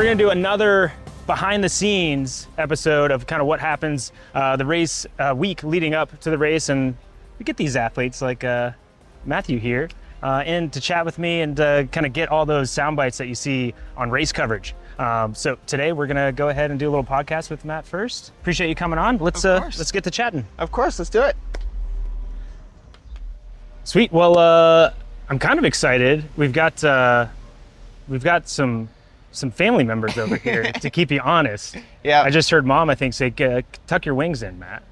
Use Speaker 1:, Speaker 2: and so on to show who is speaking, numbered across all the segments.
Speaker 1: gonna do another behind the scenes episode of kind of what happens the race week leading up to the race, and we get these athletes like Matthew here in to chat with me and kind of get all those sound bites that you see on race coverage. So today we're gonna go ahead and do a little podcast with Matt first. Appreciate you coming on. Let's get to chatting.
Speaker 2: Of course, let's do it.
Speaker 1: Sweet. Well, I'm kind of excited. We've got some family members over here to keep you honest.
Speaker 2: Yeah.
Speaker 1: I just heard Mom, I think, say, tuck your wings in, Matt.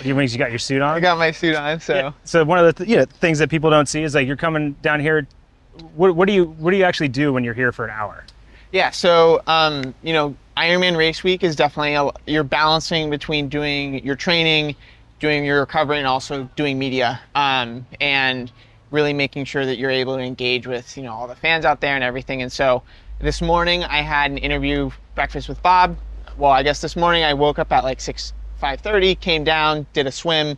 Speaker 1: Your wings, you got your suit on?
Speaker 2: I got my suit on, so.
Speaker 1: Yeah. So one of the things that people don't see is like you're coming down here. What do you actually do when you're here for an hour?
Speaker 2: Yeah, so, Ironman Race Week is definitely, you're balancing between doing your training, doing your recovery, and also doing media, and really making sure that you're able to engage with, all the fans out there and everything. And so this morning I had an interview, breakfast with Bob. Well, I guess this morning I woke up at like 5:30, came down, did a swim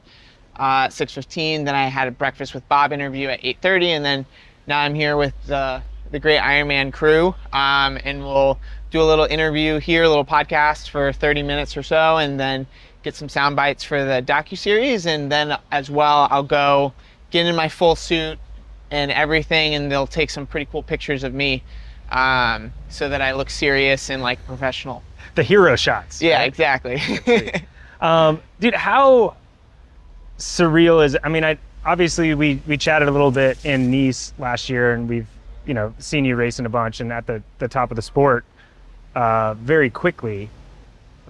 Speaker 2: at 6:15. Then I had a breakfast with Bob interview at 8:30. And then now I'm here with the great Ironman crew. And we'll do a little interview here, a little podcast for 30 minutes or so, and then get some sound bites for the docuseries. And then as well, I'll go get in my full suit and everything, and they'll take some pretty cool pictures of me so that I look serious and like a professional.
Speaker 1: The hero shots.
Speaker 2: Yeah,
Speaker 1: right?
Speaker 2: Exactly.
Speaker 1: Dude, how surreal is it? I mean, obviously we chatted a little bit in Nice last year, and we've seen you racing a bunch and at the top of the sport very quickly.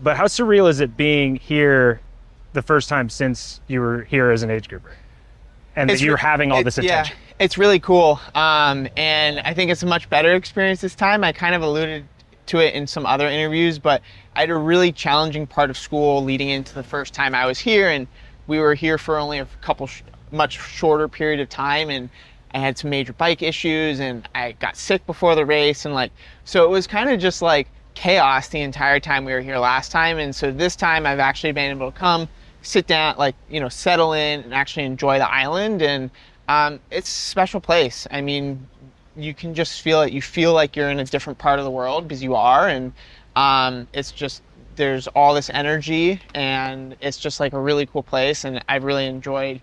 Speaker 1: But how surreal is it being here the first time since you were here as an age grouper? And that you're having all this attention.
Speaker 2: Yeah, it's really cool. And I think it's a much better experience this time. I kind of alluded to it in some other interviews, but I had a really challenging part of school leading into the first time I was here. And we were here for only a couple, much shorter period of time. And I had some major bike issues, and I got sick before the race. And so it was kind of just like chaos the entire time we were here last time. And so this time I've actually been able to come, sit down, settle in and actually enjoy the island. And it's a special place. I mean, you can just feel it. You feel like you're in a different part of the world because you are. And it's just, there's all this energy, and it's just like a really cool place. And I've really enjoyed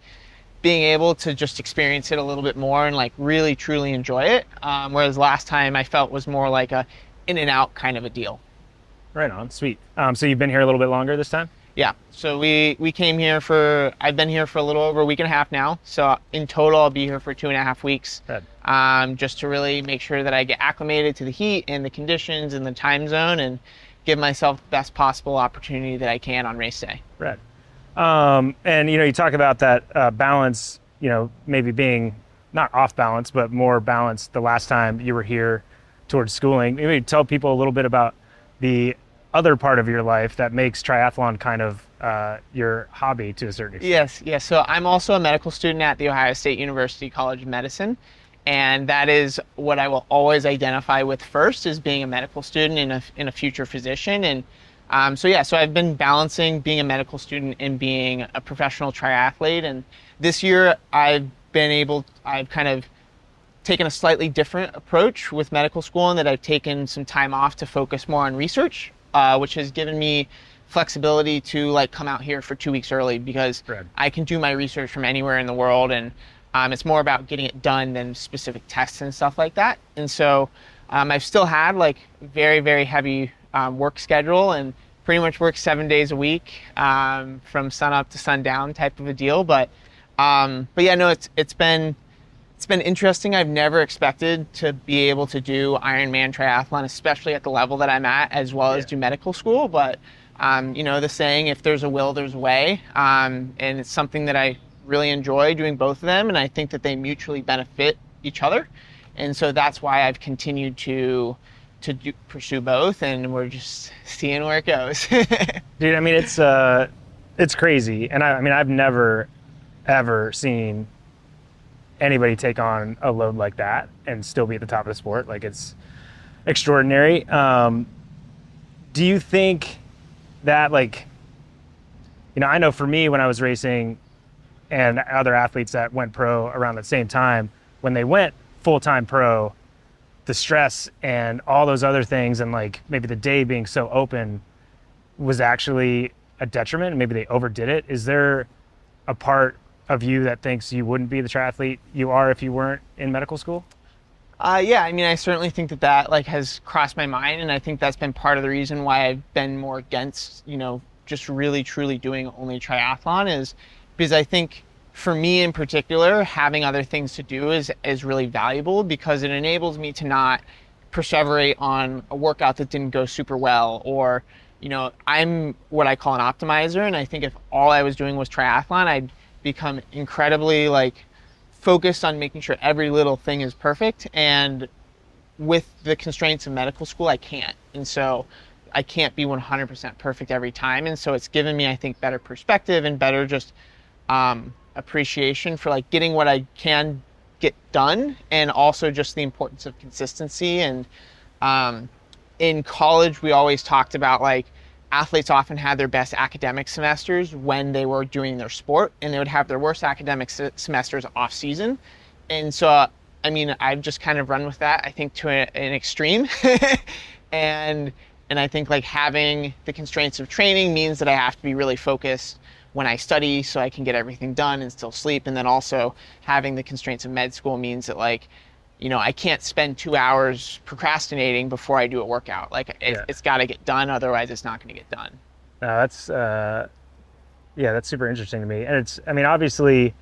Speaker 2: being able to just experience it a little bit more and like really truly enjoy it. Whereas last time I felt was more like a in and out kind of a deal.
Speaker 1: Right on, sweet. So you've been here a little bit longer this time?
Speaker 2: Yeah, so we came here I've been here for a little over a week and a half now. So in total, I'll be here for 2.5 weeks. Just to really make sure that I get acclimated to the heat and the conditions and the time zone, and give myself the best possible opportunity that I can on race day.
Speaker 1: Right. And you talk about that balance, maybe being not off balance, but more balanced the last time you were here towards schooling. Maybe tell people a little bit about the other part of your life that makes triathlon kind of your hobby to a certain extent.
Speaker 2: Yes. So I'm also a medical student at The Ohio State University College of Medicine. And that is what I will always identify with first, is being a medical student and a future physician. And so I've been balancing being a medical student and being a professional triathlete. And this year I've kind of taken a slightly different approach with medical school, in that I've taken some time off to focus more on research, which has given me flexibility to come out here for 2 weeks early, because I can do my research from anywhere in the world. And it's more about getting it done than specific tests and stuff like that. And so I've still had very, very heavy work schedule, and pretty much work 7 days a week from sun up to sundown type of a deal. But yeah, no, it's been interesting. I've never expected to be able to do Ironman triathlon, especially at the level that I'm at, as well as do medical school. But the saying, if there's a will, there's a way. And it's something that I really enjoy doing, both of them, and I think that they mutually benefit each other. And so that's why I've continued to pursue both, and we're just seeing where it goes.
Speaker 1: Dude, I mean, it's crazy. And I mean, I've never ever seen anybody take on a load like that and still be at the top of the sport. It's extraordinary. Do you think that I know for me, when I was racing and other athletes that went pro around the same time, when they went full-time pro, the stress and all those other things, and like maybe the day being so open was actually a detriment, and maybe they overdid it. Is there a part of you that thinks you wouldn't be the triathlete you are if you weren't in medical school?
Speaker 2: Yeah, I mean, I certainly think that like has crossed my mind, and I think that's been part of the reason why I've been more against, just really truly doing only triathlon, is because I think for me in particular, having other things to do is really valuable, because it enables me to not perseverate on a workout that didn't go super well, or, I'm what I call an optimizer. And I think if all I was doing was triathlon, I'd become incredibly like focused on making sure every little thing is perfect. And with the constraints of medical school, I can't. And so I can't be 100% perfect every time. And so it's given me, I think, better perspective and better just appreciation for like getting what I can get done, and also just the importance of consistency. And in college, we always talked about like athletes often had their best academic semesters when they were doing their sport, and they would have their worst academic semesters off season. And so, I mean, I've just kind of run with that, I think, to an extreme. and I think like having the constraints of training means that I have to be really focused when I study so I can get everything done and still sleep. And then also having the constraints of med school means that like, I can't spend 2 hours procrastinating before I do a workout. Like it's got to get done. Otherwise it's not going to get done.
Speaker 1: That's super interesting to me. And it's, I mean, obviously,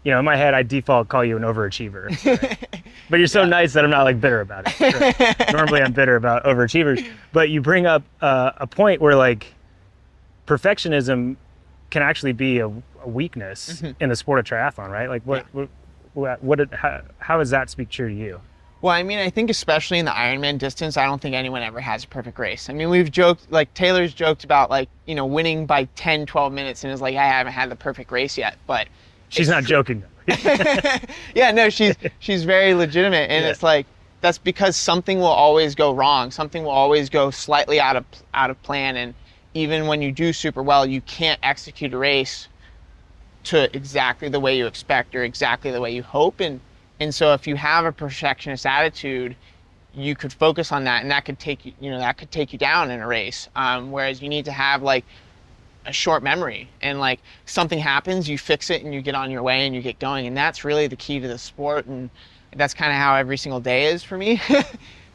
Speaker 1: in my head, I default call you an overachiever, right? But you're so nice that I'm not like bitter about it. Right? Normally I'm bitter about overachievers, but you bring up a point where like perfectionism can actually be a weakness in the sport of triathlon, right? Like how does that speak true to you?
Speaker 2: Well, I mean, I think especially in the Ironman distance, I don't think anyone ever has a perfect race. I mean, we've joked, like Taylor's joked about like, winning by 10, 12 minutes, and is like, I haven't had the perfect race yet, but
Speaker 1: she's not joking though.
Speaker 2: Yeah, no, she's very legitimate. And it's like, that's because something will always go wrong. Something will always go slightly out of plan. And even when you do super well, you can't execute a race to exactly the way you expect or exactly the way you hope. And so if you have a perfectionist attitude, you could focus on that, and that could take you down in a race. Whereas you need to have like a short memory, and like something happens, you fix it and you get on your way and you get going. And that's really the key to the sport. And that's kind of how every single day is for me.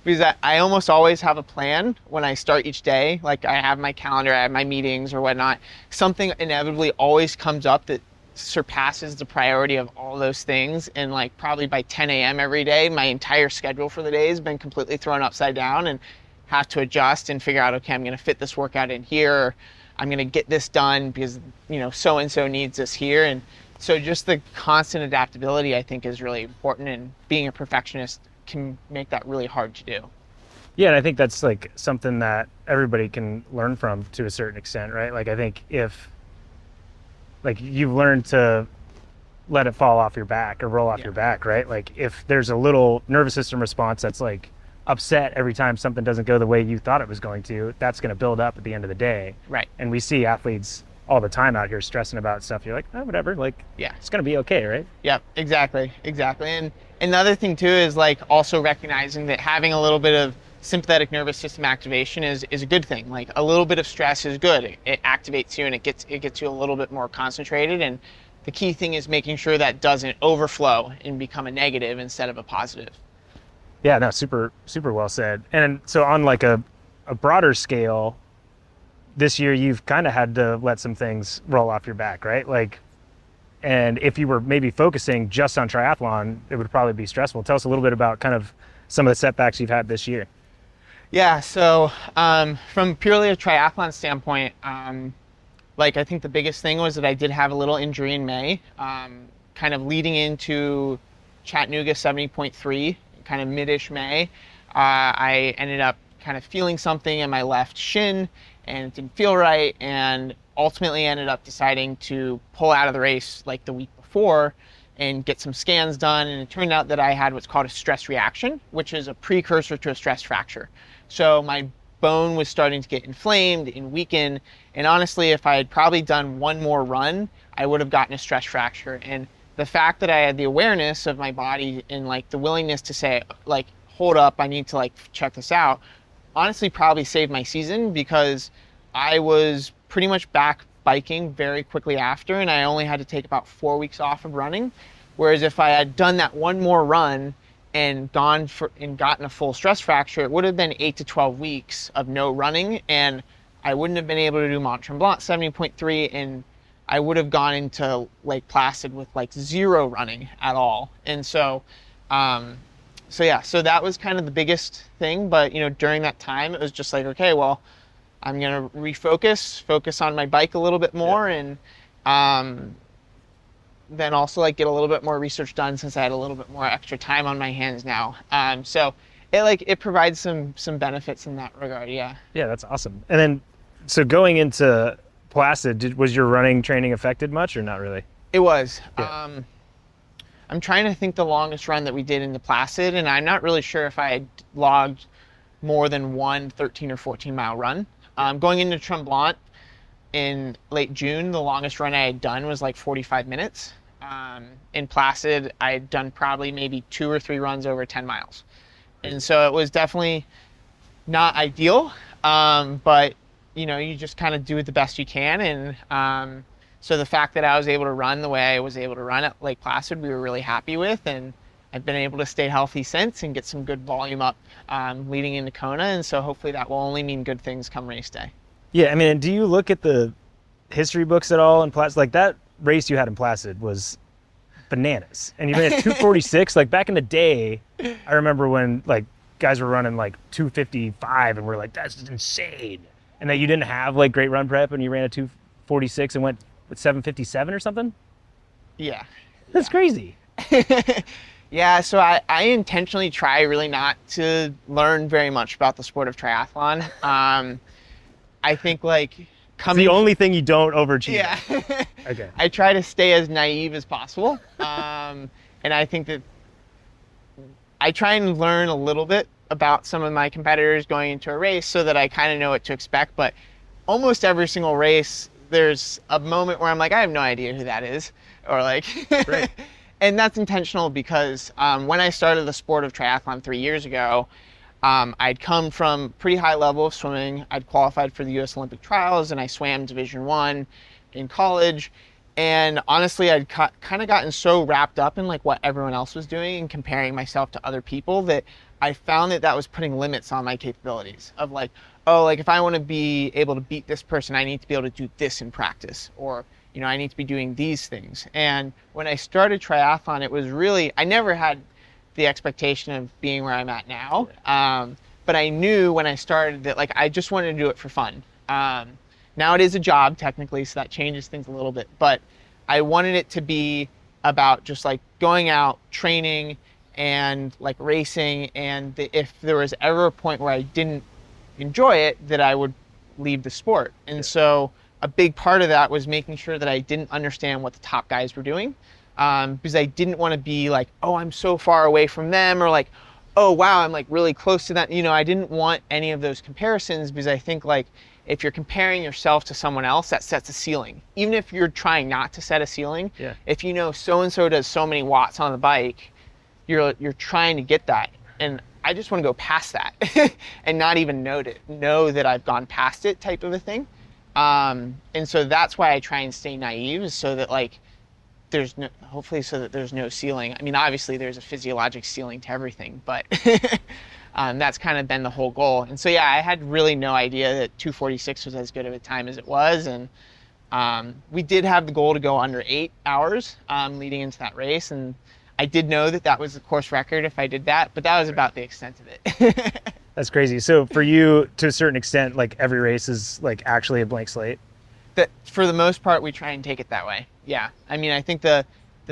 Speaker 2: Because I almost always have a plan when I start each day. Like I have my calendar, I have my meetings or whatnot. Something inevitably always comes up that surpasses the priority of all those things. And like probably by 10 a.m. every day, my entire schedule for the day has been completely thrown upside down, and have to adjust and figure out, okay, I'm going to fit this workout in here. Or I'm going to get this done because, so-and-so needs this here. And so just the constant adaptability, I think, is really important. And being a perfectionist can make that really hard to do.
Speaker 1: Yeah, and I think that's like something that everybody can learn from to a certain extent, right? Like I think if like you've learned to let it fall off your back or roll off your back, right? Like if there's a little nervous system response that's like upset every time something doesn't go the way you thought it was going to, that's going to build up at the end of the day.
Speaker 2: Right.
Speaker 1: And we see athletes all the time out here stressing about stuff. You're like, oh, whatever, like it's going to be okay, right?
Speaker 2: Yep, exactly. And another thing too is like also recognizing that having a little bit of sympathetic nervous system activation is a good thing. Like a little bit of stress is good. It activates you and it gets you a little bit more concentrated. And the key thing is making sure that doesn't overflow and become a negative instead of a positive.
Speaker 1: Yeah, no, super, super well said. And so on like a broader scale, this year you've kind of had to let some things roll off your back, right? Like, and if you were maybe focusing just on triathlon, it would probably be stressful. Tell us a little bit about kind of some of the setbacks you've had this year.
Speaker 2: Yeah, so from purely a triathlon standpoint, like I think the biggest thing was that I did have a little injury in May, kind of leading into Chattanooga 70.3, kind of mid-ish May. I ended up kind of feeling something in my left shin, and it didn't feel right, and ultimately ended up deciding to pull out of the race like the week before and get some scans done. And it turned out that I had what's called a stress reaction, which is a precursor to a stress fracture. So my bone was starting to get inflamed and weaken, and honestly, if I had probably done one more run, I would have gotten a stress fracture. And the fact that I had the awareness of my body and like the willingness to say, like, hold up, I need to like check this out, honestly probably saved my season, because I was pretty much back biking very quickly after, and I only had to take about 4 weeks off of running. Whereas if I had done that one more run and gotten a full stress fracture, it would have been 8 to 12 weeks of no running, and I wouldn't have been able to do Mont Tremblant 70.3, and I would have gone into Lake Placid with like 0 running at all. And so that was kind of the biggest thing. But during that time, it was just like, okay, well, I'm gonna focus on my bike a little bit more, and then also like get a little bit more research done, since I had a little bit more extra time on my hands now. So it provides some benefits in that regard. Yeah.
Speaker 1: Yeah, that's awesome. And then, so going into Placid, was your running training affected much or not really?
Speaker 2: It was.
Speaker 1: Yeah.
Speaker 2: I'm trying to think the longest run that we did into Placid, and I'm not really sure if I had logged more than one 13 or 14 mile run. Going into Tremblant in late June, the longest run I had done was like 45 minutes. In Placid, I had done probably maybe 2 or 3 runs over 10 miles. And so it was definitely not ideal, but you just kind of do it the best you can. And so the fact that I was able to run the way I was able to run at Lake Placid, we were really happy with, and I've been able to stay healthy since and get some good volume up leading into Kona. And so hopefully that will only mean good things come race day.
Speaker 1: Yeah, I mean, and do you look at the history books at all in Placid? Like that race you had in Placid was bananas, and you ran at 2:46. Like back in the day, I remember when like guys were running like 2:55, and we're like, that's insane. And that you didn't have like great run prep, and you ran a 2:46 and went with 7:57 or something.
Speaker 2: Yeah,
Speaker 1: that's crazy.
Speaker 2: Yeah, so I intentionally try really not to learn very much about the sport of triathlon. I think like
Speaker 1: it's the only thing you don't overachieve.
Speaker 2: Yeah.
Speaker 1: Okay.
Speaker 2: I try to stay as naive as possible. And I think that I try and learn a little bit about some of my competitors going into a race so that I kind of know what to expect. But almost every single race, there's a moment where I'm like, I have no idea who that is. Or like,
Speaker 1: right.
Speaker 2: And that's intentional because when I started the sport of triathlon 3 years ago, I'd come from pretty high level of swimming. I'd qualified for the U.S. Olympic trials, and I swam Division I in college. And honestly, I'd kind of gotten so wrapped up in like what everyone else was doing and comparing myself to other people that I found that was putting limits on my capabilities of like, oh, like if I want to be able to beat this person, I need to be able to do this in practice, or I need to be doing these things. And when I started triathlon, it was really, I never had the expectation of being where I'm at now. But I knew when I started that like I just wanted to do it for fun. Now it is a job technically, so that changes things a little bit, but I wanted it to be about just like going out, training, and like racing, and if there was ever a point where I didn't enjoy it, that I would leave the sport. And so a big part of that was making sure that I didn't understand what the top guys were doing, because I didn't want to be like, oh, I'm so far away from them, or like, oh, wow, I'm like really close to that. I didn't want any of those comparisons, because I think like if you're comparing yourself to someone else, that sets a ceiling. Even if you're trying not to set a ceiling, if so-and-so does so many watts on the bike, you're trying to get that. And I just want to go past that and not even know that I've gone past it, type of a thing. And so that's why I try and stay naive, so that like hopefully so that there's no ceiling. I mean, obviously there's a physiologic ceiling to everything, but that's kind of been the whole goal. And so yeah, I had really no idea that 2:46 was as good of a time as it was. And we did have the goal to go under 8 hours leading into that race, and I did know that was the course record if I did that, but that was about the extent of it.
Speaker 1: That's crazy. So for you, to a certain extent, like every race is like actually a blank slate?
Speaker 2: That for the most part, we try and take it that way. Yeah. I mean, I think the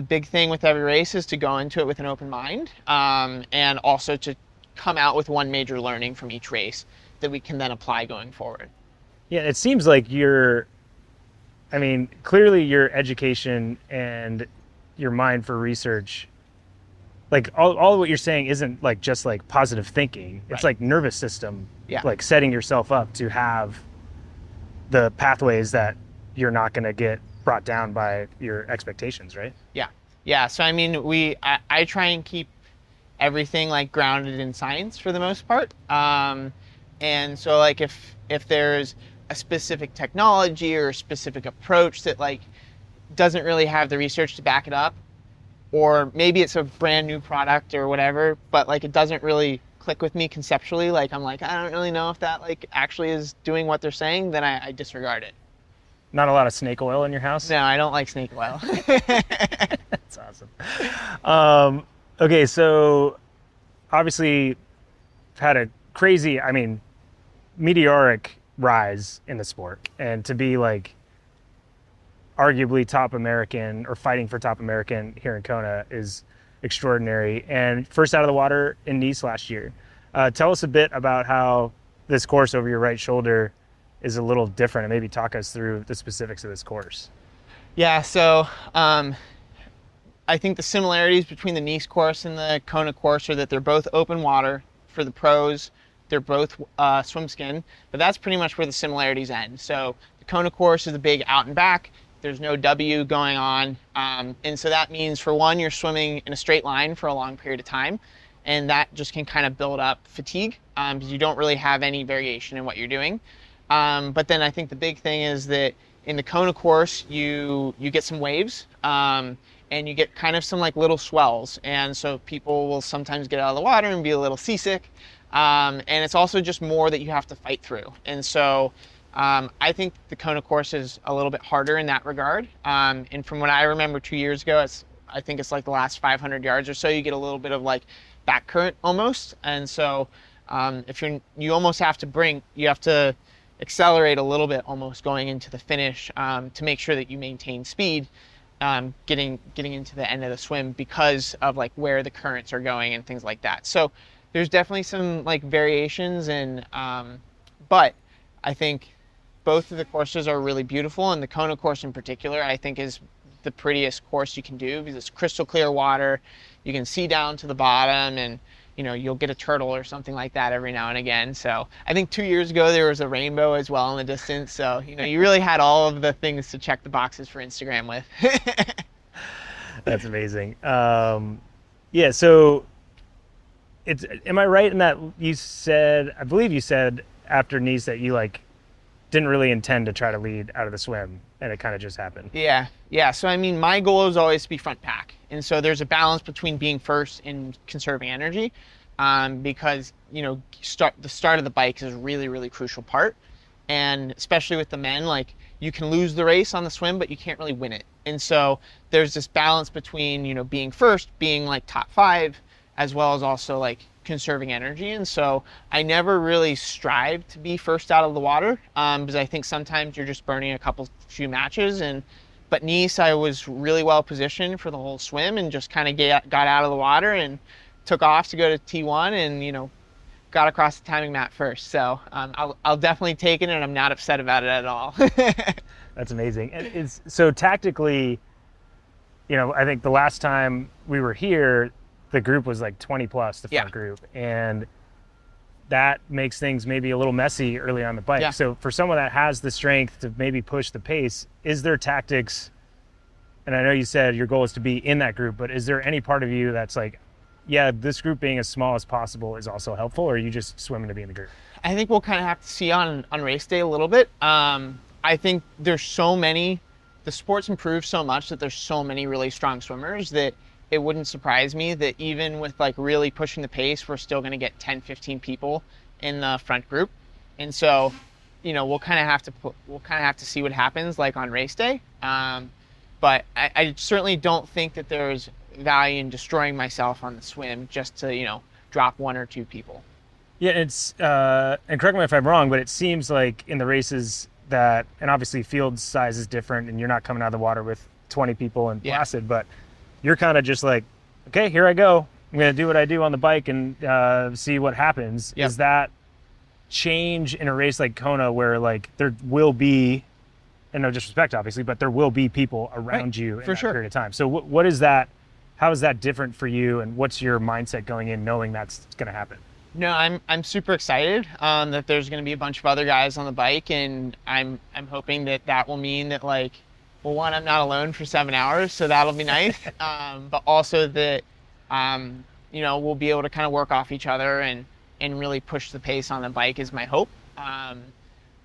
Speaker 2: big thing with every race is to go into it with an open mind, and also to come out with one major learning from each race that we can then apply going forward.
Speaker 1: Yeah, it seems like clearly your education and your mind for research, like all what you're saying isn't like just like positive thinking. It's like nervous system, like setting yourself up to have the pathways that you're not going to get brought down by your expectations, right?
Speaker 2: Yeah. So I mean, I try and keep everything like grounded in science for the most part. And so like if there's a specific technology or a specific approach that like doesn't really have the research to back it up, or maybe it's a brand new product or whatever, but like it doesn't really click with me conceptually, like I'm like, I don't really know if that like actually is doing what they're saying, then I disregard it.
Speaker 1: Not a lot of snake oil in your house?
Speaker 2: No, I don't like snake oil.
Speaker 1: That's awesome. Okay, so obviously had a crazy, I mean, meteoric rise in the sport, and to be like arguably top American or fighting for top American here in Kona is extraordinary. And first out of the water in Nice last year. Tell us a bit about how this course over your right shoulder is a little different, and maybe talk us through the specifics of this course.
Speaker 2: Yeah, so I think the similarities between the Nice course and the Kona course are that they're both open water for the pros. They're both swim skin, but that's pretty much where the similarities end. So the Kona course is a big out and back. There's no W going on. And so that means, for one, you're swimming in a straight line for a long period of time. And that just can kind of build up fatigue because you don't really have any variation in what you're doing. But then I think the big thing is that in the Kona course, you get some waves and you get kind of some like little swells. And so people will sometimes get out of the water and be a little seasick. And it's also just more that you have to fight through. And so I think the Kona course is a little bit harder in that regard. And from what I remember 2 years ago, I think it's like the last 500 yards or so, you get a little bit of like back current almost. And so if you almost have to accelerate a little bit almost going into the finish to make sure that you maintain speed getting into the end of the swim because of like where the currents are going and things like that. So there's definitely some like variations, and but I think both of the courses are really beautiful, and the Kona course in particular I think is the prettiest course you can do because it's crystal clear water. You can see down to the bottom, and you know, you'll get a turtle or something like that every now and again. So I think 2 years ago there was a rainbow as well in the distance. So, you know, you really had all of the things to check the boxes for Instagram with.
Speaker 1: That's amazing. Yeah, so am I right in that I believe you said after Nice that you like didn't really intend to try to lead out of the swim, and it kind of just happened? Yeah.
Speaker 2: So I mean, my goal is always to be front pack, and so there's a balance between being first and conserving energy, because you know, the start of the bike is a really, really crucial part, and especially with the men, like you can lose the race on the swim, but you can't really win it. And so there's this balance between, you know, being first, being like top 5, as well as also like conserving energy. And so I never really strive to be first out of the water because I think sometimes you're just burning a few matches. But Nice, I was really well positioned for the whole swim and just kind of got out of the water and took off to go to T1 and, you know, got across the timing mat first. So I'll definitely take it, and I'm not upset about it at all.
Speaker 1: That's amazing. And so tactically, you know, I think the last time we were here, the group was like 20 plus, the front group, and that makes things maybe a little messy early on the bike.
Speaker 2: Yeah.
Speaker 1: So for someone that has the strength to maybe push the pace, is there tactics, and I know you said your goal is to be in that group, but is there any part of you that's like, yeah, this group being as small as possible is also helpful, or are you just swimming to be in the group?
Speaker 2: I think we'll kind of have to see on race day a little bit. I think there's the sport's improved so much that there's so many really strong swimmers that it wouldn't surprise me that even with like really pushing the pace, we're still going to get 10, 15 people in the front group. And so, you know, we'll kind of have to see what happens like on race day. But I certainly don't think that there's value in destroying myself on the swim just to, you know, drop 1 or 2 people.
Speaker 1: Yeah, and correct me if I'm wrong, but it seems like in the races that, and obviously field size is different and you're not coming out of the water with 20 people and Placid, but you're kind of just like, okay, here I go. I'm going to do what I do on the bike and see what happens. Yep. Is that change in a race like Kona where like there will be, and no disrespect obviously, but there will be people around you in that period of time. So what is that? How is that different for you, and what's your mindset going in knowing that's going to happen?
Speaker 2: No, I'm super excited that there's going to be a bunch of other guys on the bike, and I'm hoping that will mean that, like, well, one, I'm not alone for 7 hours, so that'll be nice. But also that, you we'll be able to kind of work off each other and really push the pace on the bike is my hope.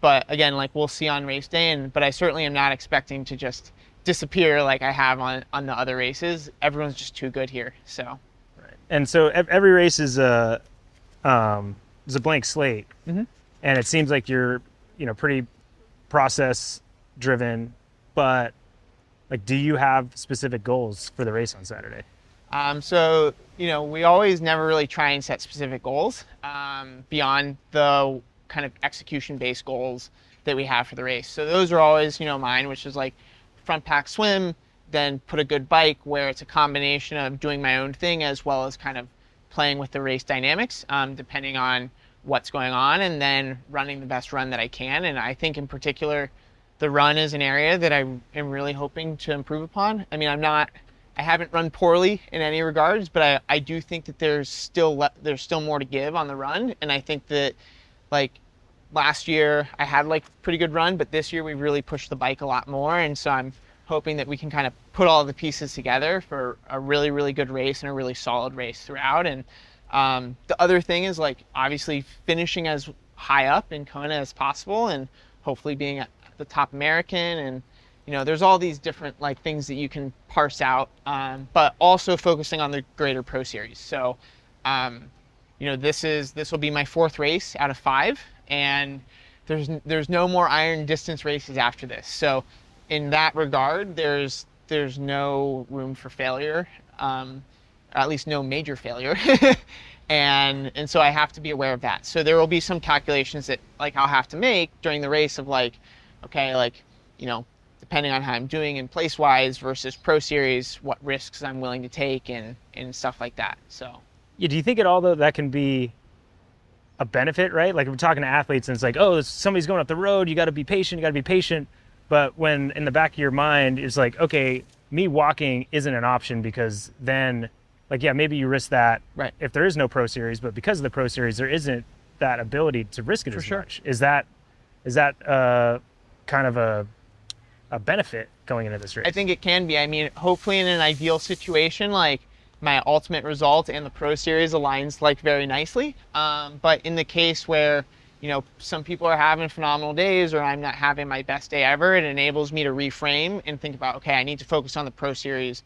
Speaker 2: But again, like we'll see on race day, but I certainly am not expecting to just disappear like I have on the other races. Everyone's just too good here. So.
Speaker 1: Right. And so every race is a blank slate, and it seems like you're pretty process driven, but like, do you have specific goals for the race on Saturday?
Speaker 2: So, we always never really try and set specific goals beyond the kind of execution-based goals that we have for the race. So those are always, mine, which is like front pack swim, then put a good bike where it's a combination of doing my own thing as well as kind of playing with the race dynamics, depending on what's going on, and then running the best run that I can. And I think in particular, the run is an area that I am really hoping to improve upon. I mean, I haven't run poorly in any regards, but I do think that there's still more to give on the run. And I think that like last year I had like pretty good run, but this year we really pushed the bike a lot more. And so I'm hoping that we can kind of put all the pieces together for a really, really good race and a really solid race throughout. And the other thing is like obviously finishing as high up in Kona as possible and hopefully being at the top American. And there's all these different like things that you can parse out, but also focusing on the greater pro series. So this will be my 4th race out of 5, and there's no more iron distance races after this. So in that regard, there's no room for failure, at least no major failure. and so I have to be aware of that. So there will be some calculations that like I'll have to make during the race of like, okay, like, depending on how I'm doing in place wise versus pro series, what risks I'm willing to take and stuff like that. So
Speaker 1: yeah, do you think at all though that can be a benefit, right? Like we're talking to athletes and it's like, oh, somebody's going up the road, you got to be patient. But when in the back of your mind it's like, okay, me walking isn't an option because then like, yeah, maybe you risk that
Speaker 2: right
Speaker 1: if there is no pro series, but because of the pro series, there isn't that ability to risk it
Speaker 2: for
Speaker 1: as
Speaker 2: sure.
Speaker 1: much. Is that kind of a benefit going into this race?
Speaker 2: I think it can be. I mean, hopefully in an ideal situation, like my ultimate result and the pro series aligns like very nicely. But in the case where, some people are having phenomenal days or I'm not having my best day ever, it enables me to reframe and think about, okay, I need to focus on the pro series.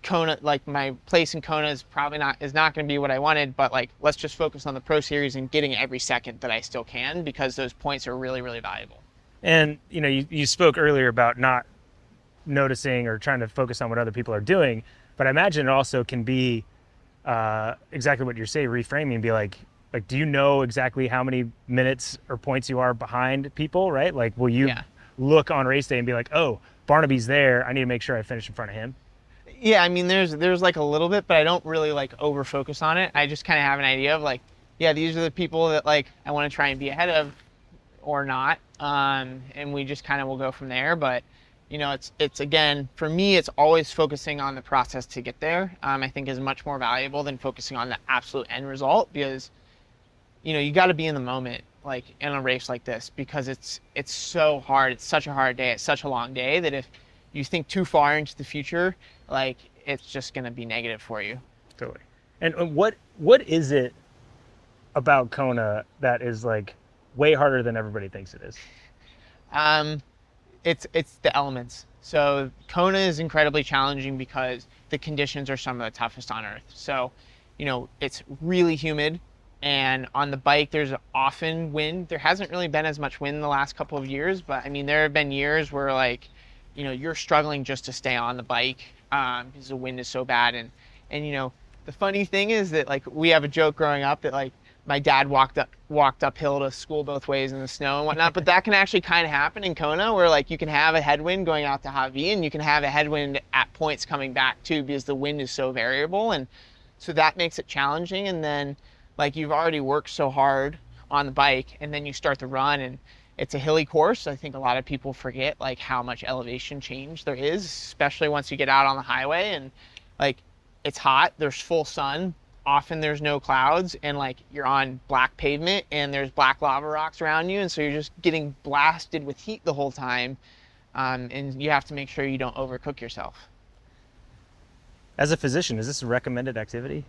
Speaker 2: Kona, like my place in Kona is not going to be what I wanted, but like, let's just focus on the pro series and getting every second that I still can, because those points are really, really valuable.
Speaker 1: And, you spoke earlier about not noticing or trying to focus on what other people are doing, but I imagine it also can be exactly what you're saying, reframing, and be like, do you know exactly how many minutes or points you are behind people, right? Like, will you look on race day and be like, oh, Barnaby's there, I need to make sure I finish in front of him?
Speaker 2: Yeah, I mean, there's like a little bit, but I don't really like over focus on it. I just kind of have an idea of like, yeah, these are the people that like I want to try and be ahead of or not. And we just kind of will go from there. But, it's again, for me, it's always focusing on the process to get there. I think is much more valuable than focusing on the absolute end result, because, you got to be in the moment, like in a race like this, because it's so hard. It's such a hard day. It's such a long day that if you think too far into the future, like it's just going to be negative for you.
Speaker 1: Totally. And what is it about Kona that is like way harder than everybody thinks it is?
Speaker 2: It's the elements. So Kona is incredibly challenging because the conditions are some of the toughest on earth. So, it's really humid, and on the bike there's often wind. There hasn't really been as much wind in the last couple of years, but I mean, there have been years where like, you're struggling just to stay on the bike because the wind is so bad. And the funny thing is that like we have a joke growing up that like my dad walked uphill to school both ways in the snow and whatnot, but that can actually kind of happen in Kona, where like you can have a headwind going out to Hawi and you can have a headwind at points coming back too, because the wind is so variable. And so that makes it challenging. And then like you've already worked so hard on the bike, and then you start the run, and it's a hilly course. I think a lot of people forget like how much elevation change there is, especially once you get out on the highway, and like it's hot, there's full sun, often there's no clouds, and like you're on black pavement and there's black lava rocks around you, and so you're just getting blasted with heat the whole time, and you have to make sure you don't overcook yourself.
Speaker 1: As a physician, is this a recommended activity?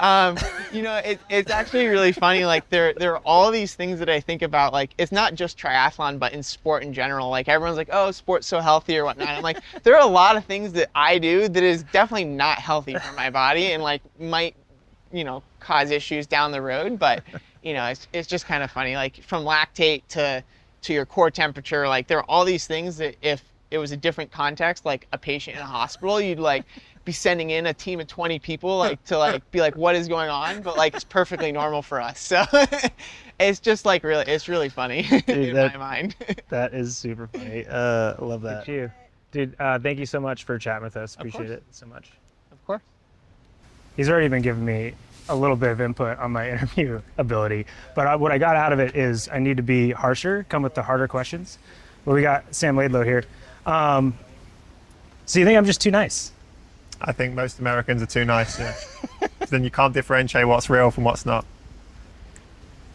Speaker 2: It's actually really funny. Like there are all these things that I think about. Like it's not just triathlon, but in sport in general. Like everyone's like, oh, sport's so healthy or whatnot. I'm like, there are a lot of things that I do that is definitely not healthy for my body and like might, cause issues down the road. But, it's just kind of funny. Like from lactate to your core temperature, like there are all these things that if it was a different context, like a patient in a hospital, you'd like be sending in a team of 20 people like to like be like, what is going on? But like it's perfectly normal for us. So it's just like it's really funny. Dude, in my mind.
Speaker 1: That is super funny. I love that. Thank you. Dude, thank you so much for chatting with us. Appreciate it so much.
Speaker 2: Of course.
Speaker 1: He's already been giving me a little bit of input on my interview ability, but what I got out of it is I need to be harsher, come with the harder questions. Well, we got Sam Laidlow here. So you think I'm just too nice?
Speaker 3: I think most Americans are too nice, yeah. Then you can't differentiate what's real from what's not.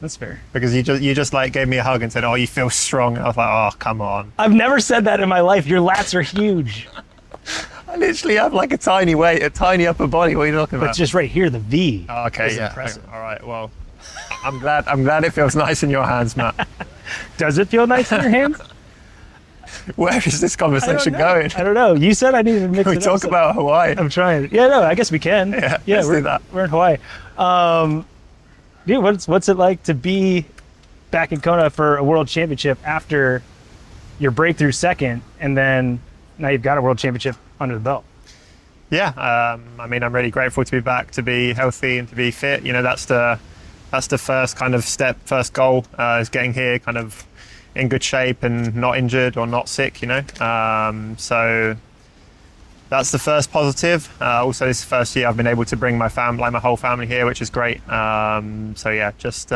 Speaker 1: That's fair.
Speaker 3: Because you just like gave me a hug and said, oh, you feel strong. I was like, oh, come on.
Speaker 1: I've never said that in my life. Your lats are huge.
Speaker 3: I literally have like a tiny weight, a tiny upper body. What are you talking about?
Speaker 1: But just right here, the V.
Speaker 3: Oh, okay,
Speaker 1: is
Speaker 3: yeah.
Speaker 1: impressive.
Speaker 3: All right, well, I'm glad it feels nice in your hands, Matt.
Speaker 1: Does it feel nice in your hands?
Speaker 3: Where is this conversation going?
Speaker 1: I don't know. You said I needed to mix
Speaker 3: Can we
Speaker 1: it
Speaker 3: talk
Speaker 1: up,
Speaker 3: about Hawaii?
Speaker 1: I'm trying. Yeah, no, I guess we can.
Speaker 3: Yeah, let's do that.
Speaker 1: We're in Hawaii. Dude, what's it like to be back in Kona for a world championship after your breakthrough second, and then now you've got a world championship under the belt?
Speaker 3: Yeah, I mean, I'm really grateful to be back, to be healthy and to be fit. That's the first kind of step, first goal is getting here kind of in good shape and not injured or not sick, so that's the first positive. Also, this is the first year I've been able to bring my whole family here, which is great. So yeah, just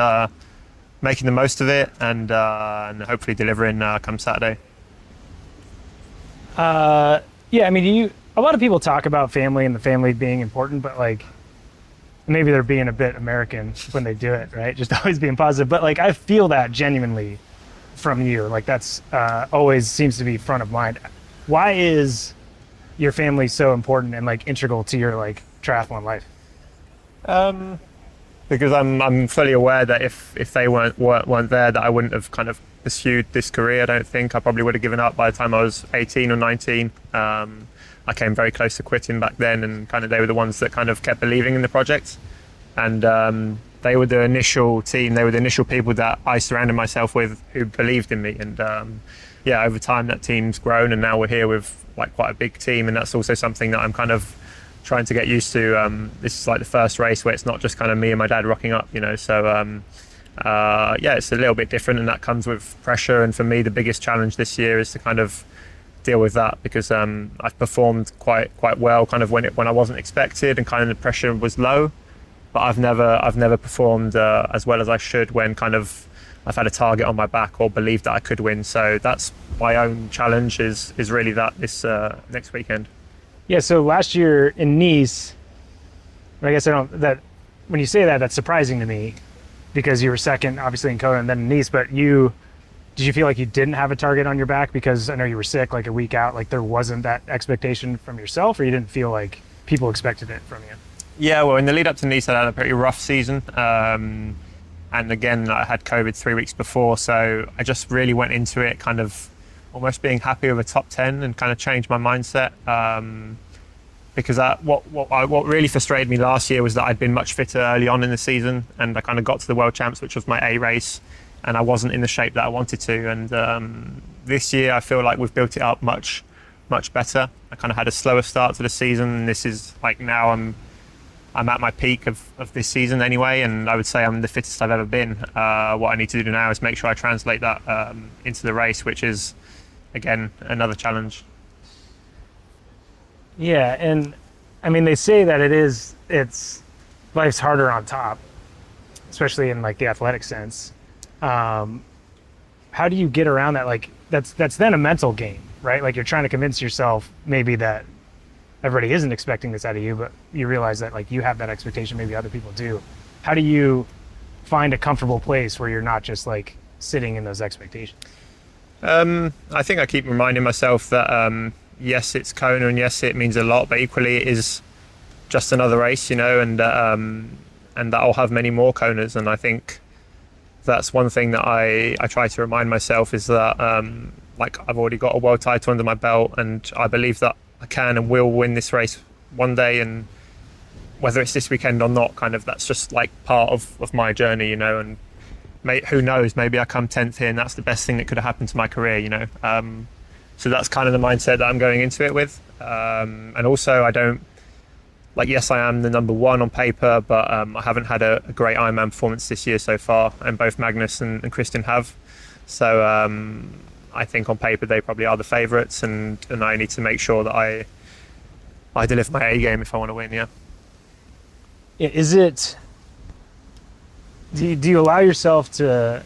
Speaker 3: making the most of it and hopefully delivering come Saturday.
Speaker 1: Yeah, I mean, a lot of people talk about family and the family being important, but like maybe they're being a bit American when they do it, right? Just always being positive. But like I feel that genuinely from you. Like that's always seems to be front of mind. Why is your family so important and like integral to your like triathlon life?
Speaker 3: Because I'm fully aware that if they weren't there, that I wouldn't have kind of pursued this career. I don't think I probably would have given up by the time I was 18 or 19. I came very close to quitting back then, and kind of they were the ones that kind of kept believing in the project. And they were the initial team. They were the initial people that I surrounded myself with who believed in me. And yeah, over time that team's grown, and now we're here with like quite a big team. And that's also something that I'm kind of trying to get used to. This is like the first race where it's not just kind of me and my dad rocking up, So yeah, it's a little bit different, and that comes with pressure. And for me, the biggest challenge this year is to kind of deal with that, because I've performed quite well, kind of when I wasn't expected, and kind of the pressure was low. But I've never performed as well as I should when kind of I've had a target on my back or believed that I could win. So that's my own challenge is really that this next weekend.
Speaker 1: Yeah. So last year in Nice, I guess that when you say that, that's surprising to me, because you were second obviously in Kona and then in Nice. But did you feel like you didn't have a target on your back because I know you were sick like a week out? Like there wasn't that expectation from yourself, or you didn't feel like people expected it from you?
Speaker 3: Yeah, well, in the lead up to Nice, I had a pretty rough season. And again, I had COVID 3 weeks before. So I just really went into it kind of almost being happy with a top 10 and kind of changed my mindset. Because what really frustrated me last year was that I'd been much fitter early on in the season, and I kind of got to the World Champs, which was my A race, and I wasn't in the shape that I wanted to. And this year, I feel like we've built it up much better. I kind of had a slower start to the season, and this is like now I'm at my peak of this season anyway, and I would say I'm the fittest I've ever been. What I need to do now is make sure I translate that into the race, which is, again, another challenge.
Speaker 1: Yeah, and I mean, they say that it's life's harder on top, especially in like the athletic sense. How do you get around that? Like that's then a mental game, right? Like you're trying to convince yourself maybe that everybody isn't expecting this out of you, but you realize that like you have that expectation, maybe other people do. How do you find a comfortable place where you're not just like sitting in those expectations?
Speaker 3: I think I keep reminding myself that yes, it's Kona, and yes, it means a lot, but equally it is just another race, and that I'll have many more Konas. And I think that's one thing that I try to remind myself, is that I've already got a world title under my belt, and I believe that I can and will win this race one day, and whether it's this weekend or not, kind of that's just like part of my journey, and who knows, maybe I come 10th here and that's the best thing that could have happened to my career, so that's kind of the mindset that I'm going into it with. And also I don't, yes, I am the number one on paper, but I haven't had a great Ironman performance this year so far, and both Magnus and Christian have. So I think on paper they probably are the favourites, and I need to make sure that I deliver my A game if I want to win.
Speaker 1: Is it, do you allow yourself to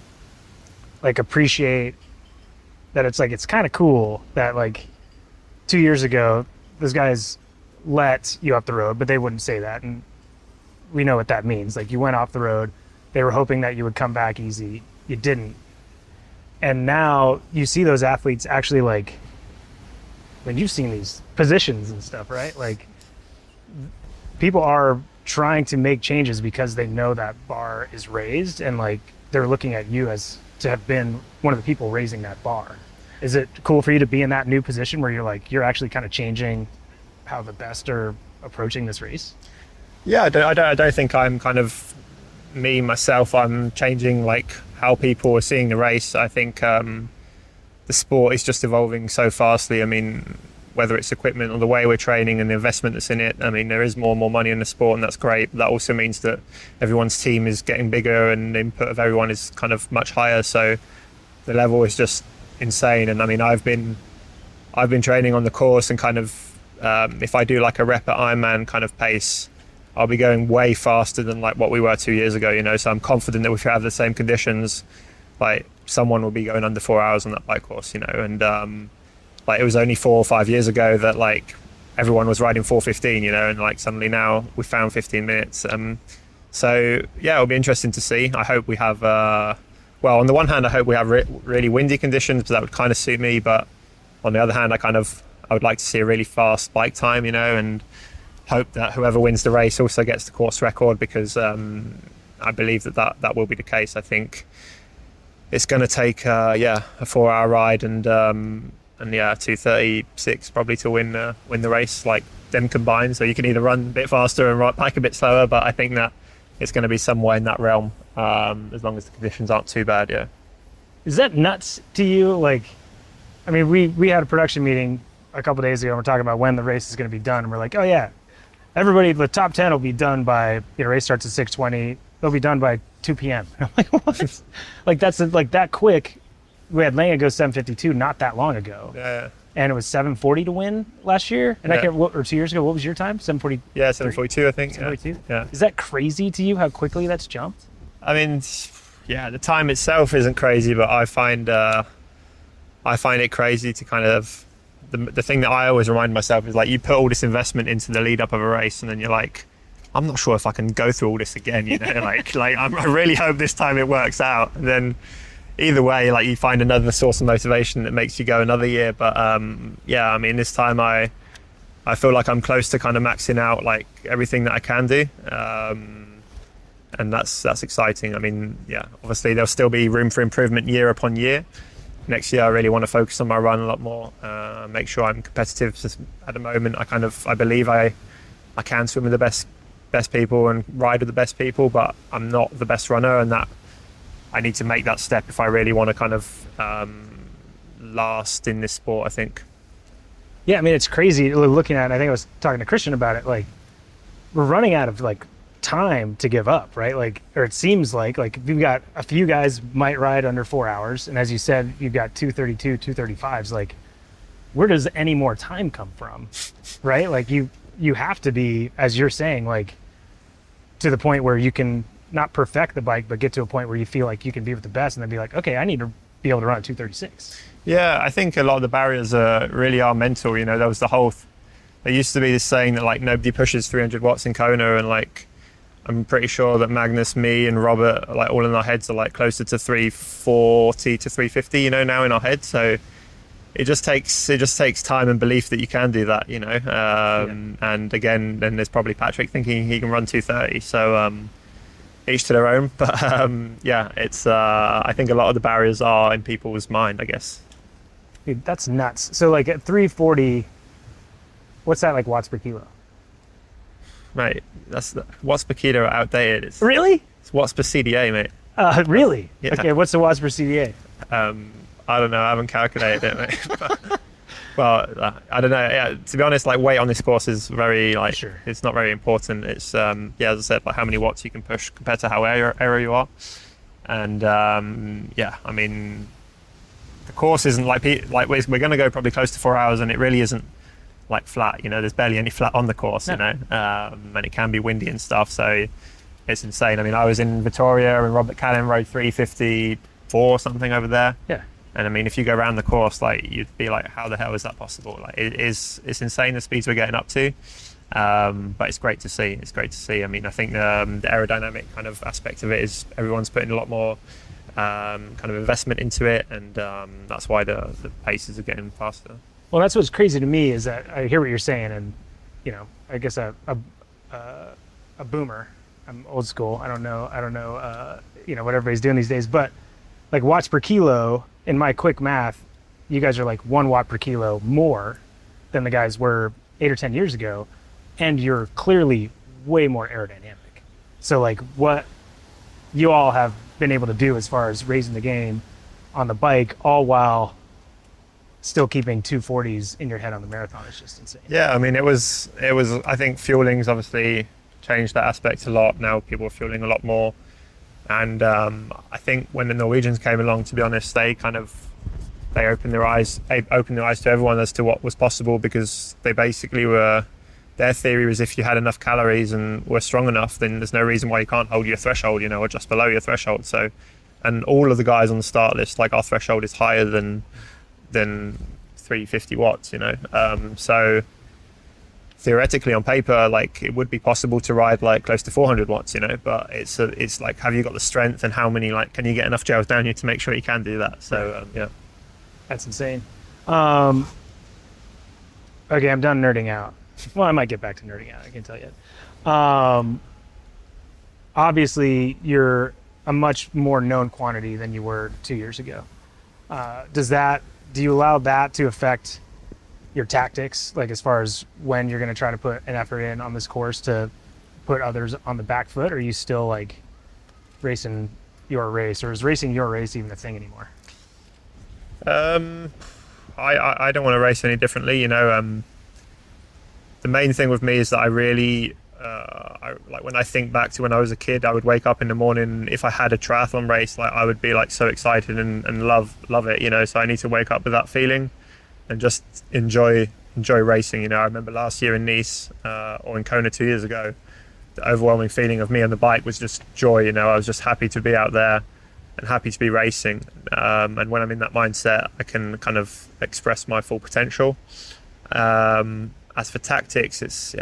Speaker 1: appreciate that it's kind of cool that 2 years ago those guys let you off the road, but they wouldn't say that, and we know what that means. You went off the road, they were hoping that you would come back easy, you didn't, and now you see those athletes actually when you've seen these positions and stuff, right? People are trying to make changes because they know that bar is raised, and they're looking at you as to have been one of the people raising that bar. Is it cool for you to be in that new position where you're actually kind of changing how the best are approaching this race?
Speaker 3: Yeah, I don't think I'm kind of myself. I'm changing how people are seeing the race. I think the sport is just evolving so fastly. I mean, whether it's equipment or the way we're training and the investment that's in it, I mean, there is more and more money in the sport, and that's great. But that also means that everyone's team is getting bigger, and the input of everyone is kind of much higher. So the level is just insane. And I mean, I've been training on the course, and kind of if I do a rep at Ironman kind of pace, I'll be going way faster than what we were 2 years ago. So I'm confident that if we have the same conditions, someone will be going under 4 hours on that bike course, and it was only 4 or 5 years ago that everyone was riding 4:15, and suddenly now we found 15 minutes. So yeah, it'll be interesting to see. I hope we have well, on the one hand, I hope we have really windy conditions, because that would kind of suit me, but on the other hand, I would like to see a really fast bike time, and hope that whoever wins the race also gets the course record, because I believe that will be the case. I think it's going to take a 4-hour ride, and 2:36 probably to win the race, them combined. So you can either run a bit faster and ride bike a bit slower, but I think that it's going to be somewhere in that realm, as long as the conditions aren't too bad. Yeah.
Speaker 1: Is that nuts to you? I mean, we had a production meeting a couple days ago, and we're talking about when the race is going to be done, and we're like, oh yeah, everybody, the top 10 will be done by, race starts at 6:20, they'll be done by 2 p.m. I'm like, what? That's that quick. We had Langa go 7:52 not that long ago.
Speaker 3: Yeah.
Speaker 1: And it was 7:40 to win last year. And I can't, or 2 years ago, what was your time? 7:40.
Speaker 3: Yeah, 7:42, I think.
Speaker 1: 7:42.
Speaker 3: Yeah.
Speaker 1: Is that crazy to you how quickly that's jumped?
Speaker 3: I mean, yeah, the time itself isn't crazy, but I find it crazy to kind of, the thing that I always remind myself is you put all this investment into the lead up of a race, and then you're I'm not sure if I can go through all this again, I really hope this time it works out. And then either way, you find another source of motivation that makes you go another year. But yeah, I mean, this time I feel like I'm close to kind of maxing out everything that I can do. And that's exciting. I mean, yeah, obviously there'll still be room for improvement year upon year. Next year I really want to focus on my run a lot more, make sure I'm competitive. At the moment I believe I can swim with the best people and ride with the best people, but I'm not the best runner, and that I need to make that step if I really want to kind of last in this sport, I think.
Speaker 1: Yeah, I mean, it's crazy looking at it. I think I was talking to Christian about it, we're running out of time to give up, right? Or it seems like you've got a few guys might ride under 4 hours, and as you said, you've got 2:32, 2:35s. Where does any more time come from, right? You have to be, as you're saying, to the point where you can not perfect the bike, but get to a point where you feel like you can be with the best, and then be okay, I need to be able to run at 2:36.
Speaker 3: Yeah, I think a lot of the barriers really are mental. There was there used to be this saying that nobody pushes 300 watts in Kona, and I'm pretty sure that Magnus, me, and Robert, all in our heads are closer to 340 to 350, now in our heads. So it just takes time and belief that you can do that, you know. And again, then there's probably Patrick thinking he can run 2:30. So each to their own. But yeah, it's I think a lot of the barriers are in people's mind, I guess.
Speaker 1: Dude, that's nuts. So like at 340, what's that like watts per kilo?
Speaker 3: Mate, watts per kilo are outdated. It's watts per CDA, mate.
Speaker 1: Really?
Speaker 3: Yeah.
Speaker 1: Okay, what's the watts per CDA?
Speaker 3: I don't know. I haven't calculated it, mate. Well, I don't know. Yeah, to be honest, like weight on this course is very like
Speaker 1: Sure.
Speaker 3: It's not very important. It's yeah, as I said, like how many watts you can push compared to how aero you are, and yeah, I mean, the course isn't like we're going to go probably close to 4 hours, and it really isn't like flat. You know, there's barely any flat on the course.
Speaker 1: No.
Speaker 3: You know, and it can be windy and stuff. So it's insane. I mean, I was in Victoria and Robert Callan rode 354 something over there.
Speaker 1: Yeah.
Speaker 3: And I mean, if you go around the course, like you'd be like, how the hell is that possible? Like it's insane the speeds we're getting up to. But it's great to see. It's great to see. I mean, I think the aerodynamic kind of aspect of it is everyone's putting a lot more kind of investment into it, and that's why the paces are getting faster.
Speaker 1: Well, that's what's crazy to me is that I hear what you're saying, and you know, I guess a boomer. I'm old school. I don't know. You know what everybody's doing these days, but like watts per kilo. In my quick math, you guys are like 1 watt per kilo more than the guys were 8 or 10 years ago, and you're clearly way more aerodynamic. So like what you all have been able to do as far as raising the game on the bike, all while still keeping 240s in your head on the marathon is just insane.
Speaker 3: Yeah, I mean, it was. I think fueling's obviously changed that aspect a lot. Now people are fueling a lot more. And I think when the Norwegians came along, to be honest, they opened their eyes to everyone as to what was possible, because they basically their theory was if you had enough calories and were strong enough, then there's no reason why you can't hold your threshold, you know, or just below your threshold. So, and all of the guys on the start list, like our threshold is higher than 350 watts, you know. So theoretically on paper, like it would be possible to ride like close to 400 watts, you know, but it's like, have you got the strength, and how many, like, can you get enough gels down you to make sure you can do that? So yeah,
Speaker 1: That's insane. Okay, I'm done nerding out. Well, I might get back to nerding out, I can't tell yet. Obviously you're a much more known quantity than you were 2 years ago. Do you allow that to affect your tactics, like as far as when you're going to try to put an effort in on this course to put others on the back foot? Or are you still like racing your race, or is racing your race even a thing anymore?
Speaker 3: I don't want to race any differently, you know. The main thing with me is that I really like when I think back to when I was a kid, I would wake up in the morning, if I had a triathlon race, like I would be like so excited and love it, you know. So I need to wake up with that feeling and just enjoy racing, you know. I remember last year in Nice or in Kona 2 years ago, the overwhelming feeling of me on the bike was just joy, you know. I was just happy to be out there and happy to be racing, and when I'm in that mindset, I can kind of express my full potential. As for tactics, it's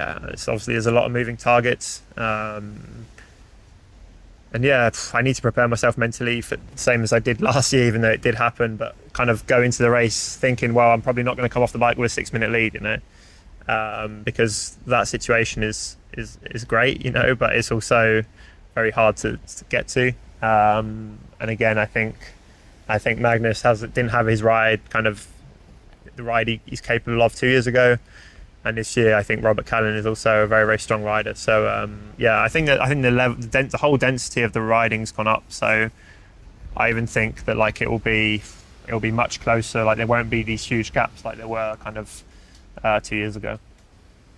Speaker 3: obviously there's a lot of moving targets, and yeah, I need to prepare myself mentally for the same as I did last year, even though it did happen, but kind of go into the race thinking, well, I'm probably not going to come off the bike with a 6 minute lead, you know, because that situation is great, you know, but it's also very hard to get to. And again, I think Magnus didn't have his ride, kind of the ride he's capable of 2 years ago. And this year, I think Robert Callan is also a very, very strong rider. So yeah, I think the whole density of the riding's gone up. So I even think that like it will be much closer. Like there won't be these huge gaps like there were kind of 2 years ago.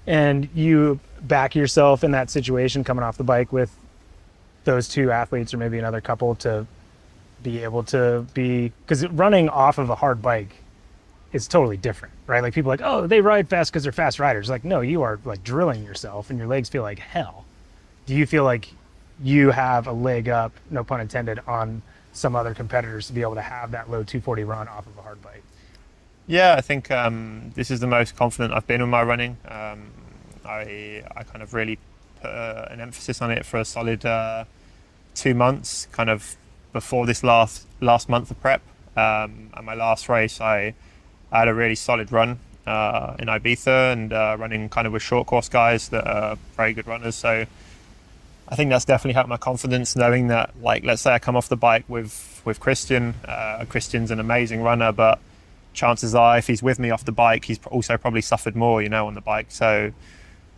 Speaker 1: And you back yourself in that situation coming off the bike with those two athletes, or maybe another couple, to be able to be, because running off of a hard bike is totally different, right? Like people are like, oh, they ride fast because they're fast riders. Like, no, you are like drilling yourself and your legs feel like hell. Do you feel like you have a leg up, no pun intended, on some other competitors to be able to have that low 240 run off of a hard bike?
Speaker 3: Yeah, I think this is the most confident I've been with my running. I kind of really put an emphasis on it for a solid 2 months, kind of before this last month of prep. And my last race, I I had a really solid run in Ibiza and running kind of with short course guys that are very good runners. So I think that's definitely helped my confidence, knowing that, like, let's say I come off the bike with Christian. Christian's an amazing runner, but chances are if he's with me off the bike, he's also probably suffered more, you know, on the bike. So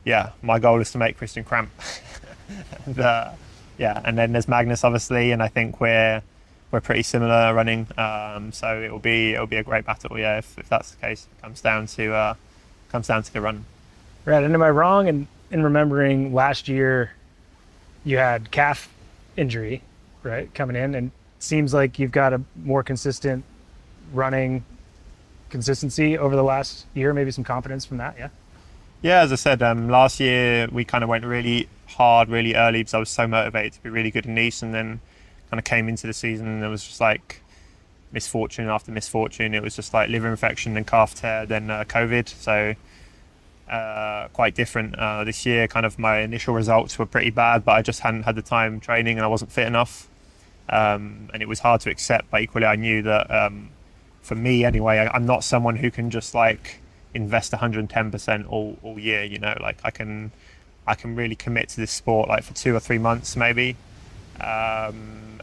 Speaker 3: yeah, my goal is to make Christian cramp. And, and then there's Magnus, obviously, and I think we're pretty similar running. So it'll be a great battle, yeah, if that's the case. It comes down to the run.
Speaker 1: Right, and am I wrong in remembering last year you had calf injury, right, coming in, and it seems like you've got a more consistent running consistency over the last year, maybe some confidence from that, yeah?
Speaker 3: Yeah, as I said, last year we kind of went really hard, really early because I was so motivated to be really good in Nice, and then kind of came into the season and it was just like misfortune after misfortune. It was just like liver infection, then calf tear, then COVID. So quite different this year. Kind of my initial results were pretty bad, but I just hadn't had the time training and I wasn't fit enough. And it was hard to accept, but equally I knew that for me anyway, I'm not someone who can just like invest 110% all year, you know, like I can really commit to this sport like for 2 or 3 months maybe.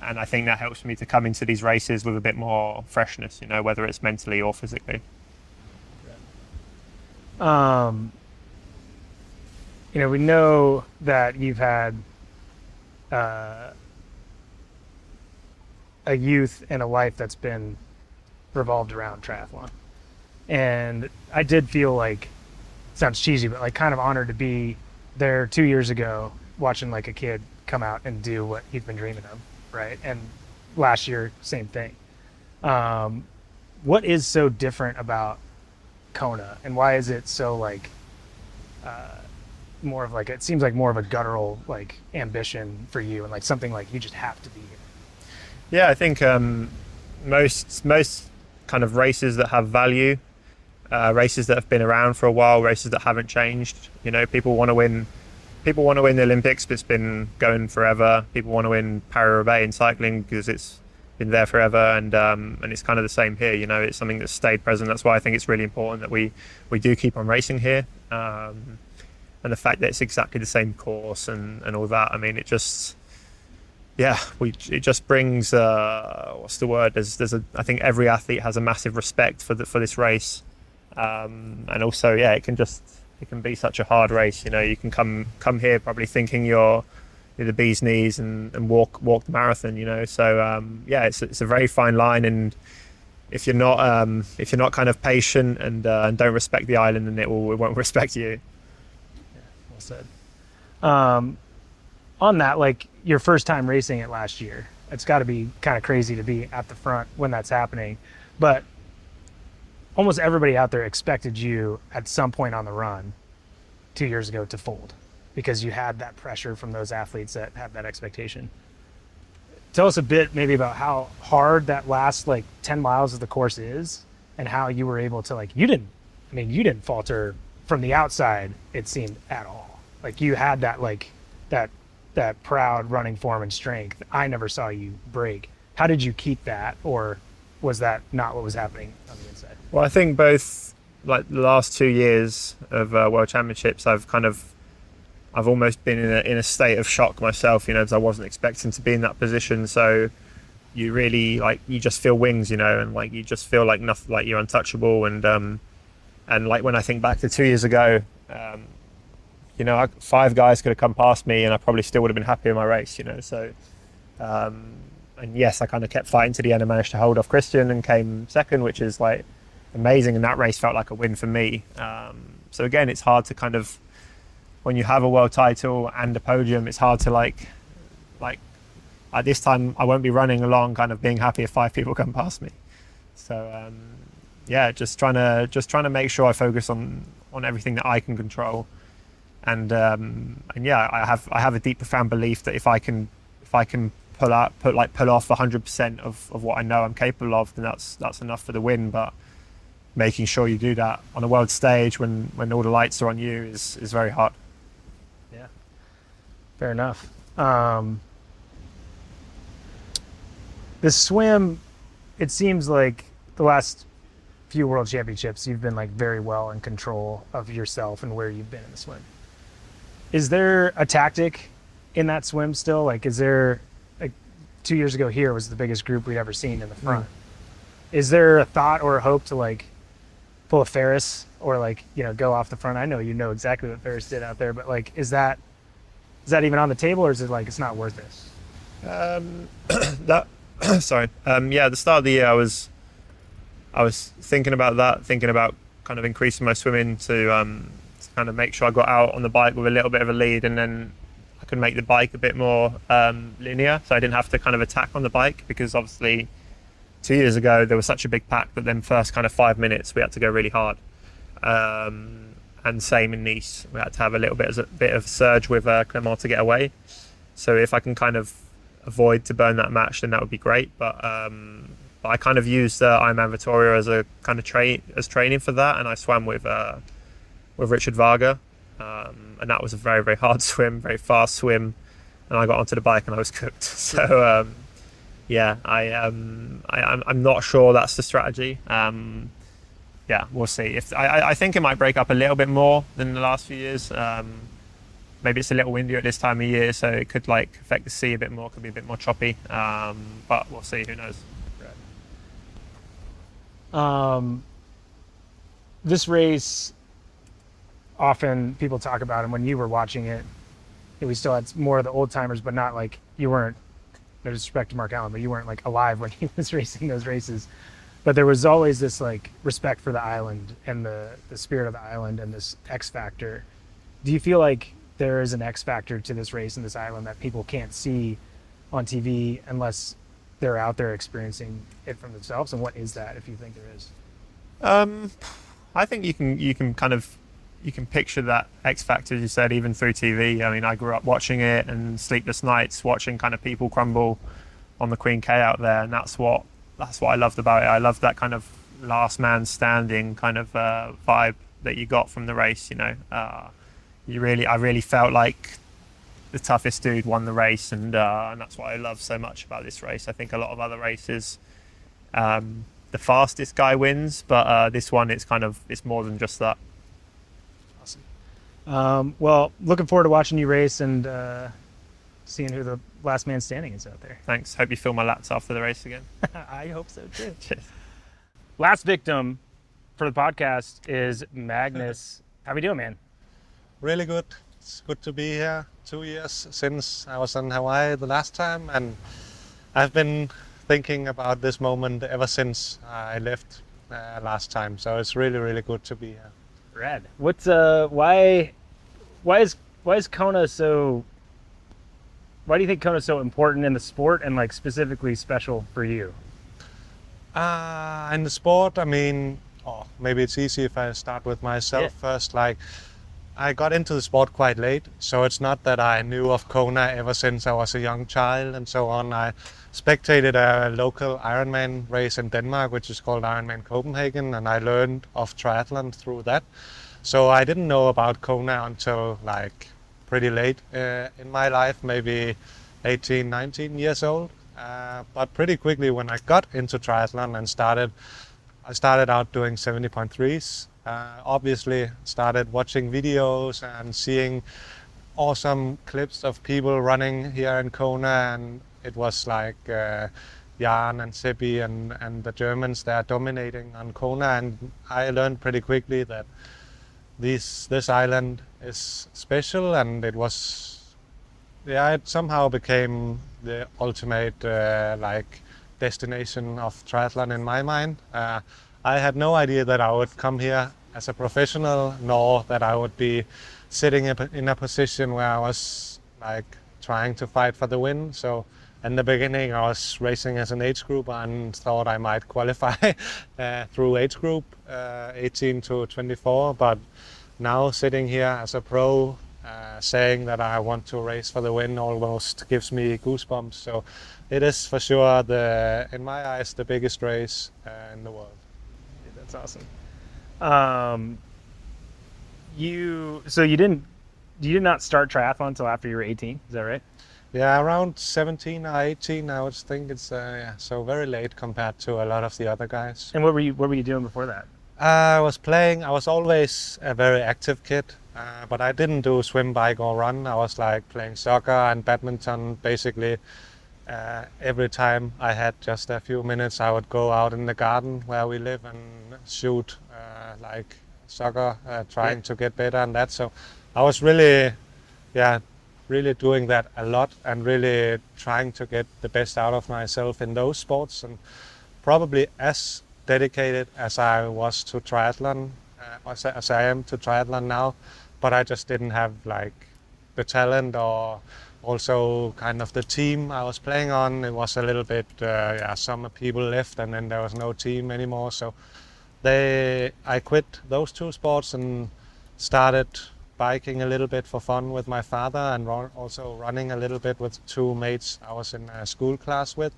Speaker 3: And I think that helps me to come into these races with a bit more freshness, you know, whether it's mentally or physically.
Speaker 1: You know, we know that you've had a youth and a life that's been revolved around triathlon. And I did feel like, sounds cheesy, but like kind of honored to be there 2 years ago watching like a kid come out and do what he'd been dreaming of, right? And last year, same thing. What is so different about Kona, and why is it so like more of like, it seems like more of a guttural like ambition for you, and like something like you just have to be here?
Speaker 3: Yeah, I think most kind of races that have value, races that have been around for a while, races that haven't changed. You know, people want to win the Olympics, but it's been going forever. People want to win Paris-Roubaix in cycling because it's been there forever, and it's kind of the same here. You know, it's something that's stayed present. That's why I think it's really important that we do keep on racing here, and the fact that it's exactly the same course and all that. I mean, it just, yeah, it just brings what's the word? I think every athlete has a massive respect for this race, and also, yeah, it can be such a hard race. You know, you can come here probably thinking you're the bee's knees and walk the marathon. You know, so yeah, it's a very fine line, and if you're not kind of patient and don't respect the island, then it won't respect you.
Speaker 1: Yeah, well said. On that, like your first time racing it last year, it's got to be kind of crazy to be at the front when that's happening, but almost everybody out there expected you at some point on the run 2 years ago to fold, because you had that pressure from those athletes that had that expectation. Tell us a bit maybe about how hard that last like 10 miles of the course is, and how you were able to, like, you didn't falter from the outside, it seemed, at all. Like you had that, like that proud running form and strength. I never saw you break. How did you keep that, or was that not what was happening on the inside?
Speaker 3: Well, I think both, like the last 2 years of World Championships, I've almost been in a state of shock myself, you know, because I wasn't expecting to be in that position. So you really, like, you just feel wings, you know, and like you just feel like nothing, like you're untouchable. And like when I think back to 2 years ago, you know, 5 guys could have come past me and I probably still would have been happy in my race, you know. So and yes, I kind of kept fighting to the end and managed to hold off Christian and came second, which is like amazing, and that race felt like a win for me. So again, it's hard to kind of, when you have a world title and a podium, it's hard to like at this time I won't be running along kind of being happy if 5 people come past me. So yeah, just trying to make sure I focus on everything that I can control, and yeah, I have a deep, profound belief that if I can pull off 100% of what I know I'm capable of, then that's enough for the win. But making sure you do that on a world stage when all the lights are on you is very hard.
Speaker 1: Yeah, fair enough. The swim, it seems like the last few world championships, you've been like very well in control of yourself and where you've been in the swim. Is there a tactic in that swim still? Like, is there, like 2 years ago here was the biggest group we'd ever seen in the front. Is there a thought or a hope to like pull a Ferris or like, you know, go off the front? I know you know exactly what Ferris did out there, but like, is that even on the table, or is it like it's not worth it?
Speaker 3: Sorry. Yeah, at the start of the year, I was thinking about that, thinking about kind of increasing my swimming to kind of make sure I got out on the bike with a little bit of a lead, and then I could make the bike a bit more linear, so I didn't have to kind of attack on the bike, because obviously 2 years ago there was such a big pack that then first kind of 5 minutes we had to go really hard. And same in Nice, we had to have a little bit of surge with Clement to get away. So if I can kind of avoid to burn that match, then that would be great. But I kind of used Ironman Vittoria as a kind of training for that, and I swam with Richard Varga, and that was a very, very hard swim, very fast swim, and I got onto the bike and I was cooked. So yeah, I'm not sure that's the strategy. Yeah, we'll see. I think it might break up a little bit more than the last few years. Maybe it's a little windier at this time of year, so it could like affect the sea a bit more, could be a bit more choppy. But we'll see, who knows.
Speaker 1: This race, often people talk about, and when you were watching it, we still had more of the old timers, but not like, you weren't, no disrespect to Mark Allen, but you weren't like alive when he was racing those races. But there was always this like respect for the island and the spirit of the island and this X factor. Do you feel like there is an X factor to this race and this island that people can't see on TV unless they're out there experiencing it from themselves? And what is that, if you think there is?
Speaker 3: I think you can picture that X factor, as you said, even through TV. I mean, I grew up watching it and sleepless nights watching kind of people crumble on the Queen K out there, and that's what I loved about it. I loved that kind of last man standing kind of vibe that you got from the race. You know, I really felt like the toughest dude won the race, and that's what I love so much about this race. I think a lot of other races, the fastest guy wins, but this one it's more than just that.
Speaker 1: Awesome. Well, looking forward to watching you race and seeing who the last man standing is out there.
Speaker 3: Thanks. Hope you feel my lats after the race again.
Speaker 1: I hope so too.
Speaker 3: Cheers.
Speaker 1: Last victim for the podcast is Magnus. How we doing, man?
Speaker 4: Really good. It's good to be here. 2 years since I was in Hawaii the last time, and I've been thinking about this moment ever since I left last time. So it's really, really good to be here.
Speaker 1: Rad. What's why is Kona so? Why do you think Kona is so important in the sport and like specifically special for you?
Speaker 4: In the sport, I mean, maybe it's easy if I start with myself first. Like, I got into the sport quite late, so it's not that I knew of Kona ever since I was a young child and so on. I spectated a local Ironman race in Denmark, which is called Ironman Copenhagen, and I learned of triathlon through that. So I didn't know about Kona until like pretty late in my life, maybe 18, 19 years old. But pretty quickly when I got into triathlon and I started out doing 70.3s. Obviously started watching videos and seeing awesome clips of people running here in Kona, and it was like Jan and Seppi and the Germans, they are dominating on Kona, and I learned pretty quickly that this island is special, and it somehow became the ultimate destination of triathlon in my mind. I had no idea that I would come here as a professional, nor that I would be sitting in a position where I was like trying to fight for the win. So in the beginning I was racing as an age group and thought I might qualify through age group 18 to 24, but now sitting here as a pro, saying that I want to race for the win almost gives me goosebumps. So it is for sure in my eyes, the biggest race in the world.
Speaker 1: That's awesome. You did not start triathlon until after you were 18, is that right?
Speaker 4: Yeah, around 17 or 18, I would think it's yeah, so very late compared to a lot of the other guys.
Speaker 1: And what were you doing before that?
Speaker 4: I was playing. I was always a very active kid, but I didn't do swim, bike, or run. I was like playing soccer and badminton. Basically, every time I had just a few minutes, I would go out in the garden where we live and shoot like soccer, trying to get better and that. So I was really, yeah, really doing that a lot and really trying to get the best out of myself in those sports, and probably as dedicated as I was to triathlon, as I am to triathlon now, but I just didn't have like the talent or also kind of the team I was playing on. It was a little bit, yeah, some people left and then there was no team anymore. So I quit those two sports and started biking a little bit for fun with my father, and also running a little bit with two mates I was in a school class with.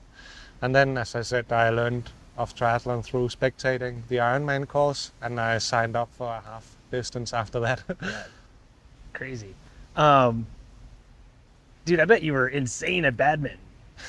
Speaker 4: And then, as I said, I learned of triathlon through spectating the Ironman course, and I signed up for a half distance after that.
Speaker 1: Yeah. Crazy. Dude, I bet you were insane at badminton.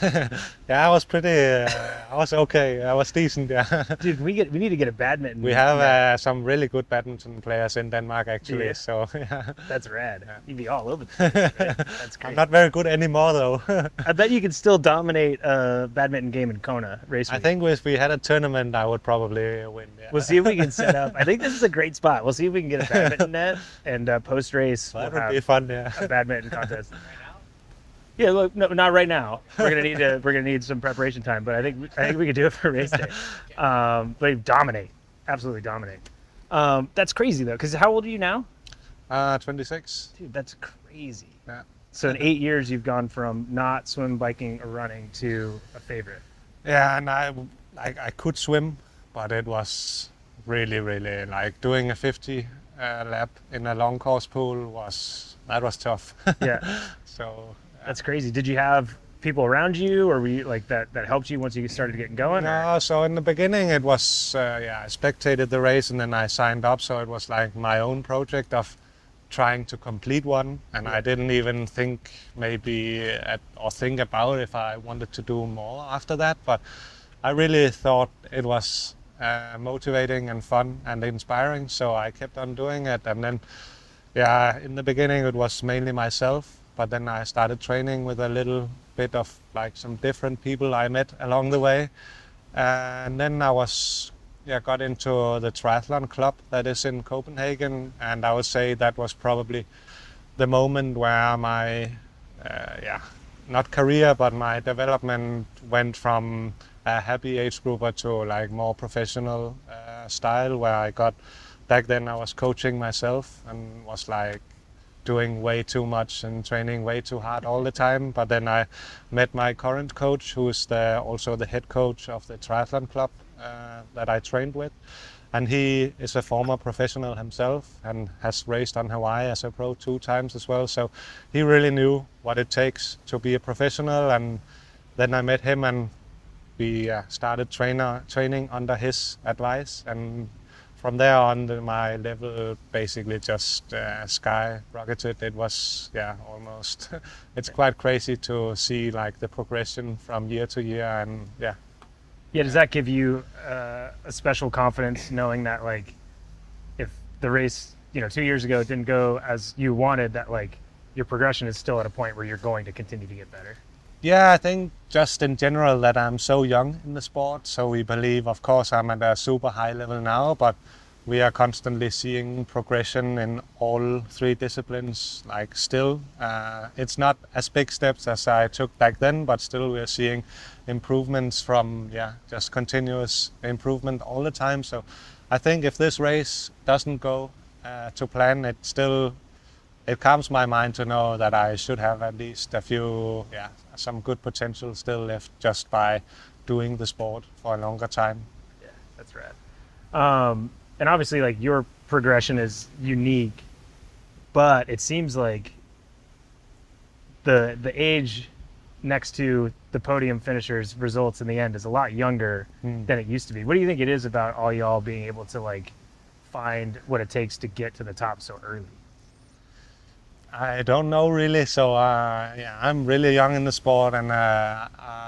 Speaker 4: Yeah, I was pretty, I was okay, I was decent, yeah.
Speaker 1: Dude, we need to get a badminton.
Speaker 4: We have some really good badminton players in Denmark, actually,
Speaker 1: Yeah.
Speaker 4: so yeah.
Speaker 1: That's rad.
Speaker 4: Yeah.
Speaker 1: You'd be all over the place, right? That's great.
Speaker 4: I'm not very good anymore, though.
Speaker 1: I bet you could still dominate a badminton game in Kona race
Speaker 4: I
Speaker 1: week.
Speaker 4: think if we had a tournament, I would probably win. Yeah.
Speaker 1: We'll see if we can set up. I think this is a great spot. We'll see if we can get a badminton net, and post race
Speaker 4: That
Speaker 1: we'll
Speaker 4: would be
Speaker 1: have
Speaker 4: fun, yeah.
Speaker 1: a badminton contest. Yeah, look, no, not right now. We're gonna need some preparation time, but I think we could do it for race day. But dominate, absolutely dominate. That's crazy though, because how old are you now?
Speaker 4: 26.
Speaker 1: Dude, that's crazy.
Speaker 4: Yeah.
Speaker 1: So in 8 years, you've gone from not swim, biking, or running to a favorite.
Speaker 4: Yeah, and I could swim, but it was really, really like doing a 50 lap in a long course pool was tough.
Speaker 1: Yeah.
Speaker 4: So
Speaker 1: That's crazy. Did you have people around you, or were you like that helped you once you started getting going? or-
Speaker 4: no, so in the beginning it was yeah, I spectated the race and then I signed up, so it was like my own project of trying to complete one, and I didn't even think think about if I wanted to do more after that, but I really thought it was motivating and fun and inspiring, so I kept on doing it. And then yeah, in the beginning it was mainly myself, but then I started training with a little bit of like some different people I met along the way. And then I got into the triathlon club that is in Copenhagen, and I would say that was probably the moment where my, not career, but my development went from a happy age grouper to like more professional style, where back then I was coaching myself and was like doing way too much and training way too hard all the time. But then I met my current coach, who is also the head coach of the triathlon club that I trained with. And he is a former professional himself and has raced on Hawaii as a pro 2 times as well. So he really knew what it takes to be a professional. And then I met him and we started training under his advice. And from there on, my level basically just skyrocketed. It was, almost, it's quite crazy to see like the progression from year to year. And
Speaker 1: Yeah, does that give you a special confidence knowing that like if the race 2 years ago didn't go as you wanted, that like your progression is still at a point where you're going to continue to get better?
Speaker 4: Yeah, I think just in general that I'm so young in the sport. So we believe, of course, I'm at a super high level now, but we are constantly seeing progression in all 3 disciplines. Like still, it's not as big steps as I took back then, but still we're seeing improvements from just continuous improvement all the time. So I think if this race doesn't go to plan, it calms my mind to know that I should have at least some good potential still left just by doing the sport for a longer time.
Speaker 1: Yeah, that's rad. And obviously like your progression is unique, but it seems like the age next to the podium finishers results in the end is a lot younger than it used to be. What do you think it is about all y'all being able to like find what it takes to get to the top so early?
Speaker 4: I don't know really. So yeah, I'm really young in the sport, and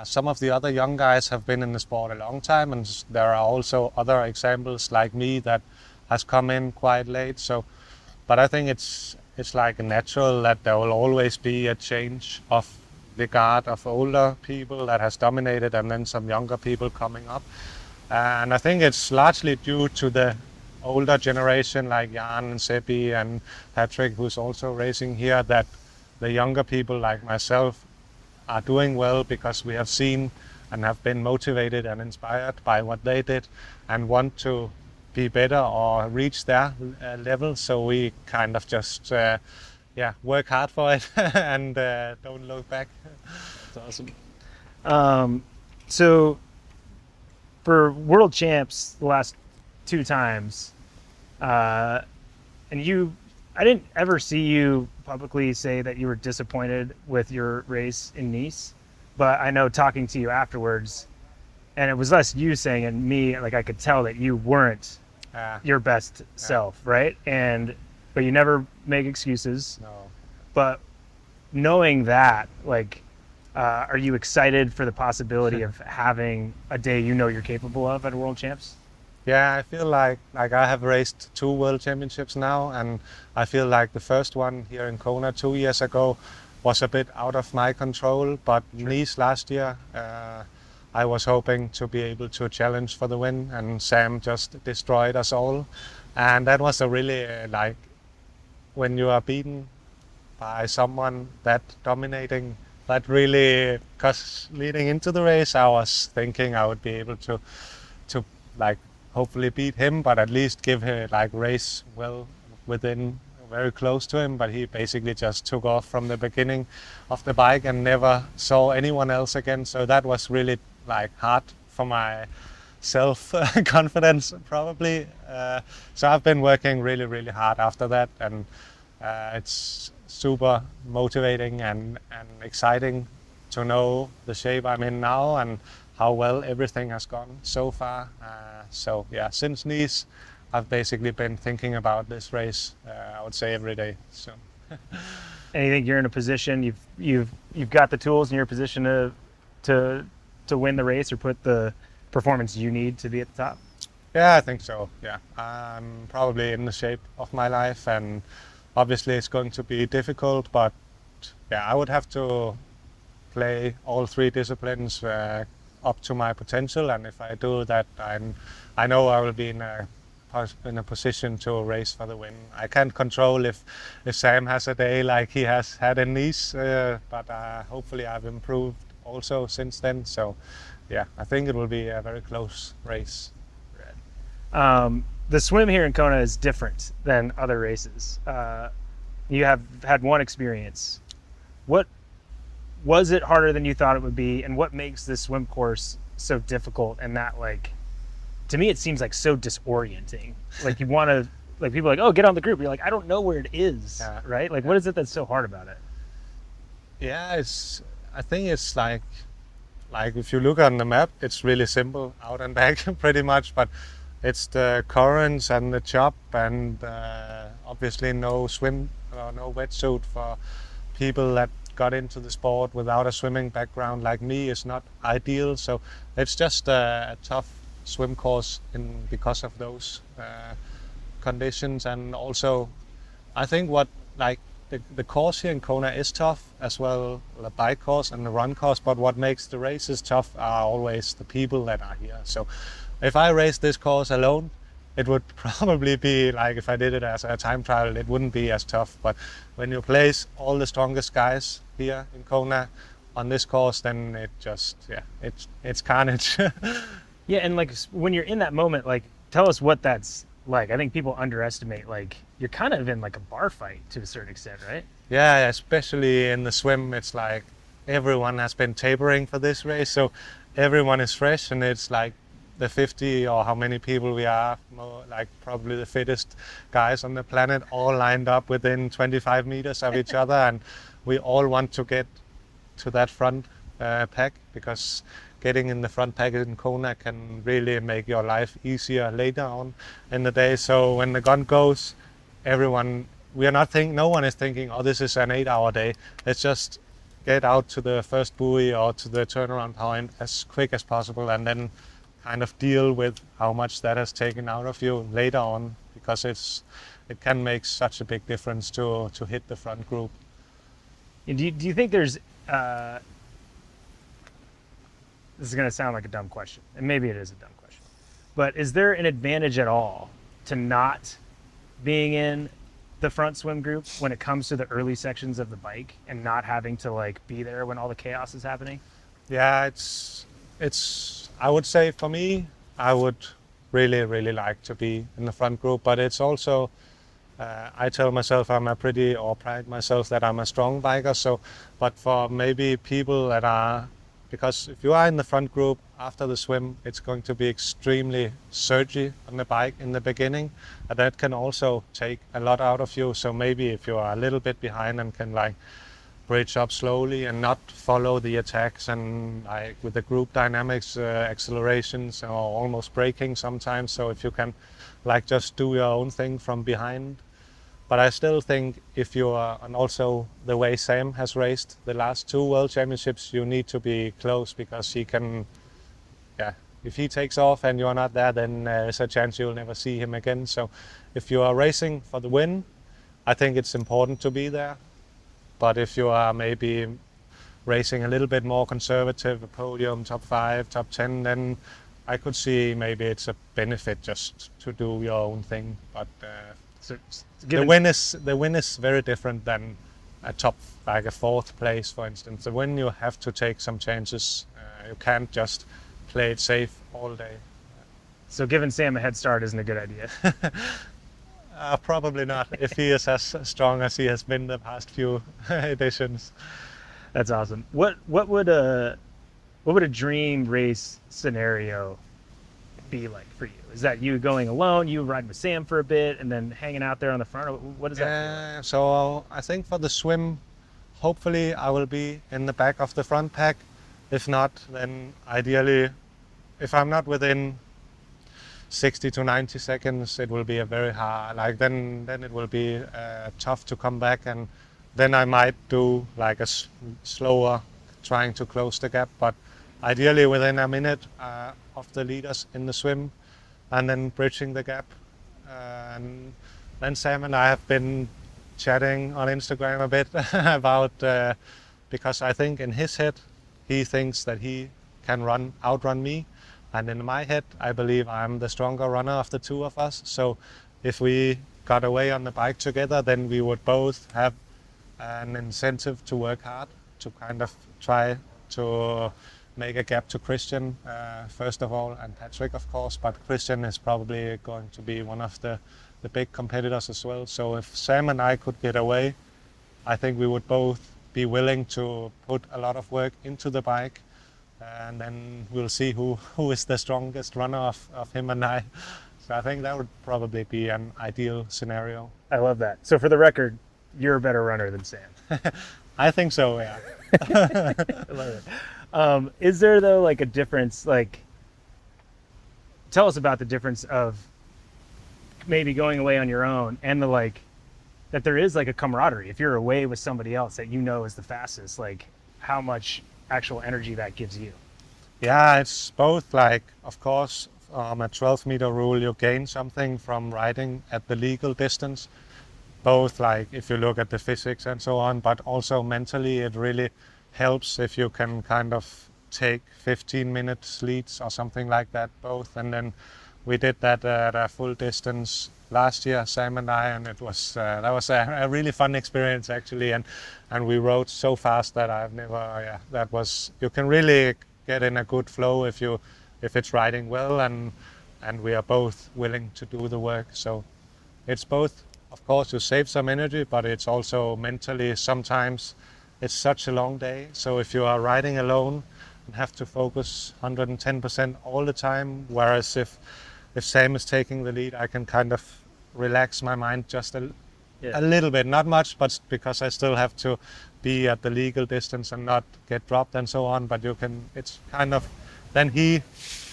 Speaker 4: some of the other young guys have been in the sport a long time, and there are also other examples like me that has come in quite late. So, but I think it's like natural that there will always be a change of the guard of older people that has dominated, and then some younger people coming up. And I think it's largely due to the older generation like Jan and Seppi and Patrick, who's also racing here, that the younger people like myself are doing well because we have seen and have been motivated and inspired by what they did and want to be better or reach their level. So we kind of just work hard for it and don't look back.
Speaker 1: That's awesome. So for world champs the last 2 times, and I didn't ever see you publicly say that you were disappointed with your race in Nice, but I know talking to you afterwards, and it was less you saying it, and me, like I could tell that you weren't your best self, right? But you never make excuses.
Speaker 4: No.
Speaker 1: But knowing that, like, are you excited for the possibility of having a day you know you're capable of at a World Champs?
Speaker 4: Yeah, I feel like I have raced 2 World Championships now, and I feel like the first one here in Kona 2 years ago was a bit out of my control, but Nice last year, I was hoping to be able to challenge for the win, and Sam just destroyed us all. And that was a really, like, when you are beaten by someone that dominating, that really, because leading into the race, I was thinking I would be able to like hopefully beat him, but at least give him like race well within, very close to him. But he basically just took off from the beginning of the bike and never saw anyone else again. So that was really like hard for my self confidence probably. So I've been working really, really hard after that, and it's super motivating and exciting to know the shape I'm in now and how well everything has gone so far. So yeah, since Nice, I've basically been thinking about this race. I would say every day. So.
Speaker 1: And you think you're in a position, you've got the tools, and you're in a position to win the race or put the performance you need to be at the top?
Speaker 4: Yeah, I think so. Yeah, I'm probably in the shape of my life, and obviously it's going to be difficult, but yeah, I would have to play all 3 disciplines up to my potential, and if I do that, I know I will be in a position to race for the win. I can't control if Sam has a day like he has had in Nice, but hopefully I've improved also since then. So yeah, I think it will be a very close race.
Speaker 1: The swim here in Kona is different than other races. You have had one experience. What was it harder than you thought it would be, and what makes this swim course so difficult? And that, like, to me, it seems like so disorienting. Like, you want to, like, people are like, oh, get on the group. You're like, I don't know where it is, right? Like, what is it that's so hard about it?
Speaker 4: Yeah, I think it's like if you look on the map, it's really simple, out and back pretty much, but it's the currents and the chop, and obviously no swim or no wetsuit for people that got into the sport without a swimming background like me is not ideal. So it's just a tough swim course because of those conditions. And also I think what, like, the course here in Kona is tough as well, the bike course and the run course, but what makes the races tough are always the people that are here. So if I race this course alone, it would probably be like, if I did it as a time trial, it wouldn't be as tough. But when you place all the strongest guys here in Kona on this course, then it just, it's carnage.
Speaker 1: Yeah, and like when you're in that moment, like, tell us what that's like. I think people underestimate, like, you're kind of in like a bar fight to a certain extent, right?
Speaker 4: Yeah, especially in the swim, it's like everyone has been tapering for this race, so everyone is fresh, and it's like the 50 or how many people we are, like probably the fittest guys on the planet, all lined up within 25 meters of each other, and we all want to get to that front pack, because getting in the front pack in Kona can really make your life easier later on in the day. So when the gun goes, everyone no one is thinking, oh, this is an 8-hour day. Let's just get out to the first buoy or to the turnaround point as quick as possible, and then kind of deal with how much that has taken out of you later on, because it can make such a big difference to hit the front group.
Speaker 1: And do you think there's this is going to sound like a dumb question, and maybe it is a dumb question, but is there an advantage at all to not being in the front swim group when it comes to the early sections of the bike and not having to like be there when all the chaos is happening?
Speaker 4: Yeah, it's I would say for me, I would really like to be in the front group, but it's also I tell myself pride myself that I'm a strong biker. So, but for maybe people that are, because if you are in the front group after the swim, it's going to be extremely surgy on the bike in the beginning, and that can also take a lot out of you. So maybe if you are a little bit behind and can like bridge up slowly and not follow the attacks, and like with the group dynamics, accelerations or almost braking sometimes. So if you can like just do your own thing from behind. But I still think if you are, and also the way Sam has raced the last 2 World Championships, you need to be close, because he can, if he takes off and you're not there, then there's a chance you'll never see him again. So if you are racing for the win, I think it's important to be there. But if you are maybe racing a little bit more conservative, a podium, top 5, top 10, then I could see maybe it's a benefit just to do your own thing. But the win is very different than a top, like a 4th place, for instance. The win, you have to take some chances. You can't just play it safe all day.
Speaker 1: So giving Sam a head start isn't a good idea.
Speaker 4: Probably not, if he is as strong as he has been the past few editions.
Speaker 1: That's awesome. What would a dream race scenario be like for you? Is that you going alone, you riding with Sam for a bit, and then hanging out there on the front? What does that feel like?
Speaker 4: So I think for the swim, hopefully I will be in the back of the front pack. If not, then ideally, if I'm not within 60 to 90 seconds, it will be a very hard, like then it will be tough to come back, and then I might do like a slower, trying to close the gap, but ideally within a minute of the leaders in the swim, and then bridging the gap. And then Sam and I have been chatting on Instagram a bit about, because I think in his head, he thinks that he can outrun me. And in my head, I believe I'm the stronger runner of the 2 of us. So if we got away on the bike together, then we would both have an incentive to work hard, to kind of try to make a gap to Christian, first of all, and Patrick, of course. But Christian is probably going to be one of the big competitors as well. So if Sam and I could get away, I think we would both be willing to put a lot of work into the bike. And then we'll see who is the strongest runner of him and I. So I think that would probably be an ideal scenario.
Speaker 1: I love that. So for the record, you're a better runner than Sam.
Speaker 4: I think so, yeah.
Speaker 1: I love it. Is there though like a difference, like tell us about the difference of maybe going away on your own and the like, that there is like a camaraderie. If you're away with somebody else that you know is the fastest, like how much actual energy that gives you?
Speaker 4: Yeah, it's both, like, of course, a 12-meter rule, you gain something from riding at the legal distance, both like if you look at the physics and so on, but also mentally it really helps if you can kind of take 15-minute leads or something like that both. And then we did that at a full distance last year, Sam and I, and it was that was a really fun experience actually, and we rode so fast that I've never, that was, you can really get in a good flow if it's riding well, and we are both willing to do the work. So it's both, of course, you save some energy, but it's also mentally, sometimes it's such a long day, so if you are riding alone and have to focus 110% all the time, whereas if Sam is taking the lead, I can kind of relax my mind just a little bit, not much, but because I still have to be at the legal distance and not get dropped and so on. But you can, it's kind of, then he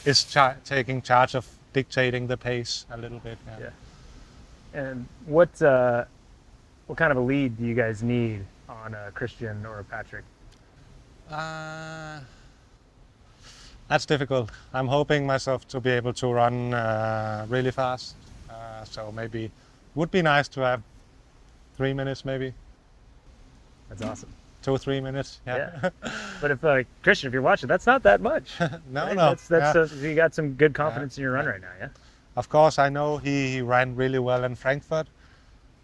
Speaker 4: is taking charge of dictating the pace a little bit.
Speaker 1: Yeah. And what what kind of a lead do you guys need on a Christian or a Patrick?
Speaker 4: That's difficult. I'm hoping myself to be able to run really fast. So maybe would be nice to have 3 minutes, maybe
Speaker 1: That's awesome.
Speaker 4: 2 or 3 minutes. Yeah.
Speaker 1: But if Christian, if you're watching, that's not that much.
Speaker 4: No,
Speaker 1: right?
Speaker 4: no.
Speaker 1: That's you got some good confidence in your run right now, yeah.
Speaker 4: Of course, I know he ran really well in Frankfurt,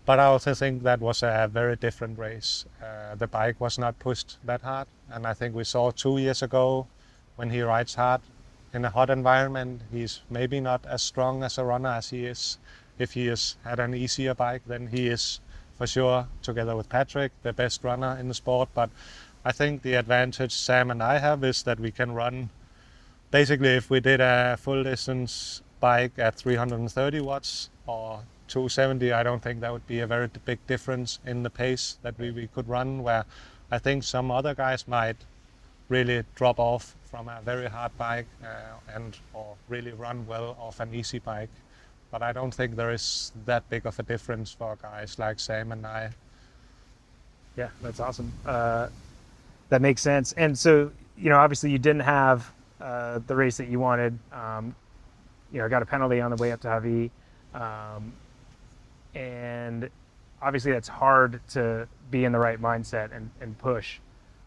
Speaker 4: but I also think that was a very different race. The bike was not pushed that hard, and I think we saw 2 years ago when he rides hard in a hot environment, he's maybe not as strong as a runner as he is. If he has had an easier bike, then he is for sure, together with Patrick, the best runner in the sport. But I think the advantage Sam and I have is that we can run, basically if we did a full distance bike at 330 watts or 270, I don't think that would be a very big difference in the pace that we could run, where I think some other guys might really drop off from a very hard bike or really run well off an easy bike. But I don't think there is that big of a difference for guys like Sam and I.
Speaker 1: Yeah, that's awesome. That makes sense. And so, obviously you didn't have the race that you wanted. Got a penalty on the way up to Hawaii. And obviously that's hard to be in the right mindset and push.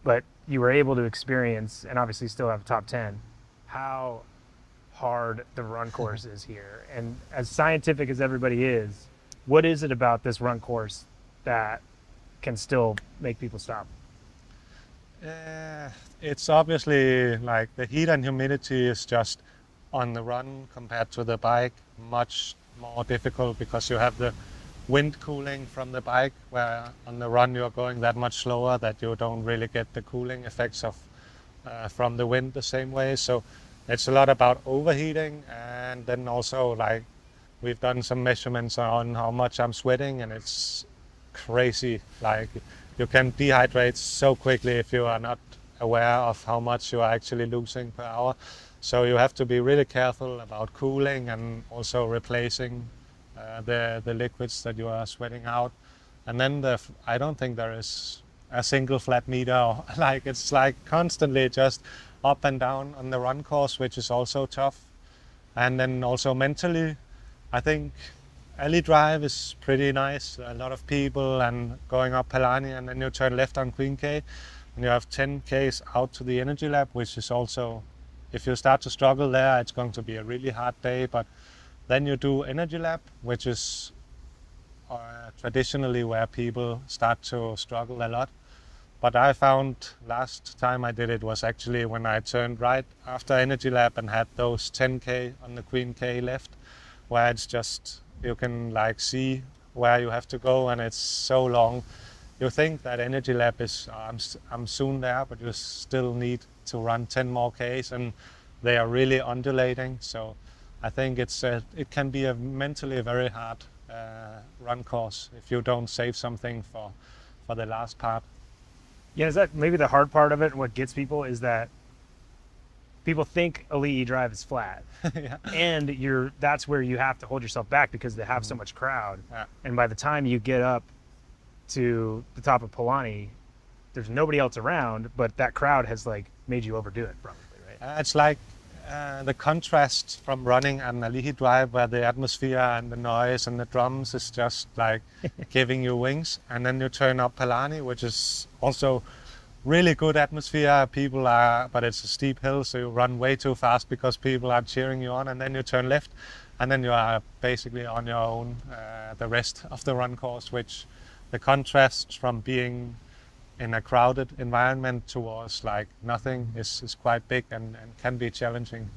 Speaker 1: But you were able to experience and obviously still have top 10. How hard the run course is here. And as scientific as everybody is, what is it about this run course that can still make people stop?
Speaker 4: It's obviously like the heat and humidity is just on the run compared to the bike much more difficult, because you have the wind cooling from the bike, where on the run you're going that much slower that you don't really get the cooling effects of from the wind the same way. So it's a lot about overheating, and then also like we've done some measurements on how much I'm sweating, and it's crazy. Like you can dehydrate so quickly if you are not aware of how much you are actually losing per hour. So you have to be really careful about cooling and also replacing the liquids that you are sweating out. And then I don't think there is a single flat meter, or like it's like constantly just up and down on the run course, which is also tough. And then also mentally, I think Alley Drive is pretty nice. A lot of people and going up Palani, and then you turn left on Queen K and you have 10 Ks out to the energy lab, which is also, if you start to struggle there, it's going to be a really hard day. But then you do energy lap, which is traditionally where people start to struggle a lot. But I found last time I did it was actually when I turned right after energy lap and had those 10K on the Queen K left, where it's just, you can like see where you have to go, and it's so long. You think that energy lap is, I'm soon there, but you still need to run 10 more Ks, and they are really undulating. So I think it can be a mentally very hard run course if you don't save something for the last part.
Speaker 1: Yeah, is that maybe the hard part of it? And what gets people is that people think Ali'i Drive is flat,
Speaker 4: Yeah.
Speaker 1: and that's where you have to hold yourself back because they have so much crowd.
Speaker 4: Yeah.
Speaker 1: And by the time you get up to the top of Palani, there's nobody else around, but that crowd has like made you overdo it, probably, right?
Speaker 4: It's like the contrast from running an Ali'i Drive, where the atmosphere and the noise and the drums is just like giving you wings, and then you turn up Palani, which is also really good atmosphere. People are, but it's a steep hill, so you run way too fast because people are cheering you on, and then you turn left, and then you are basically on your own the rest of the run course, which the contrast from being in a crowded environment towards like nothing is quite big and can be challenging.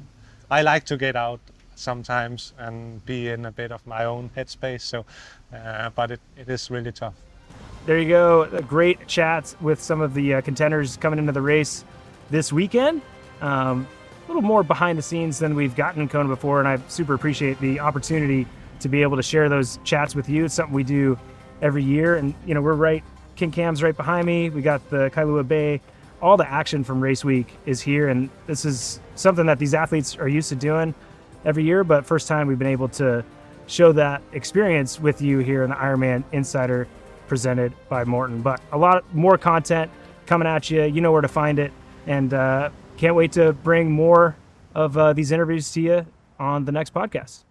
Speaker 4: I like to get out sometimes and be in a bit of my own headspace, so but it is really tough.
Speaker 1: There you go. A great chats with some of the contenders coming into the race this weekend. A little more behind the scenes than we've gotten in Kona before, and I super appreciate the opportunity to be able to share those chats with you. It's something we do every year, and we're right. King Cam's right behind me. We got the Kailua Bay. All the action from race week is here, and this is something that these athletes are used to doing every year, but first time we've been able to show that experience with you here in the Ironman Insider presented by Morton. But a lot more content coming at you. You know where to find it. And can't wait to bring more of these interviews to you on the next podcast.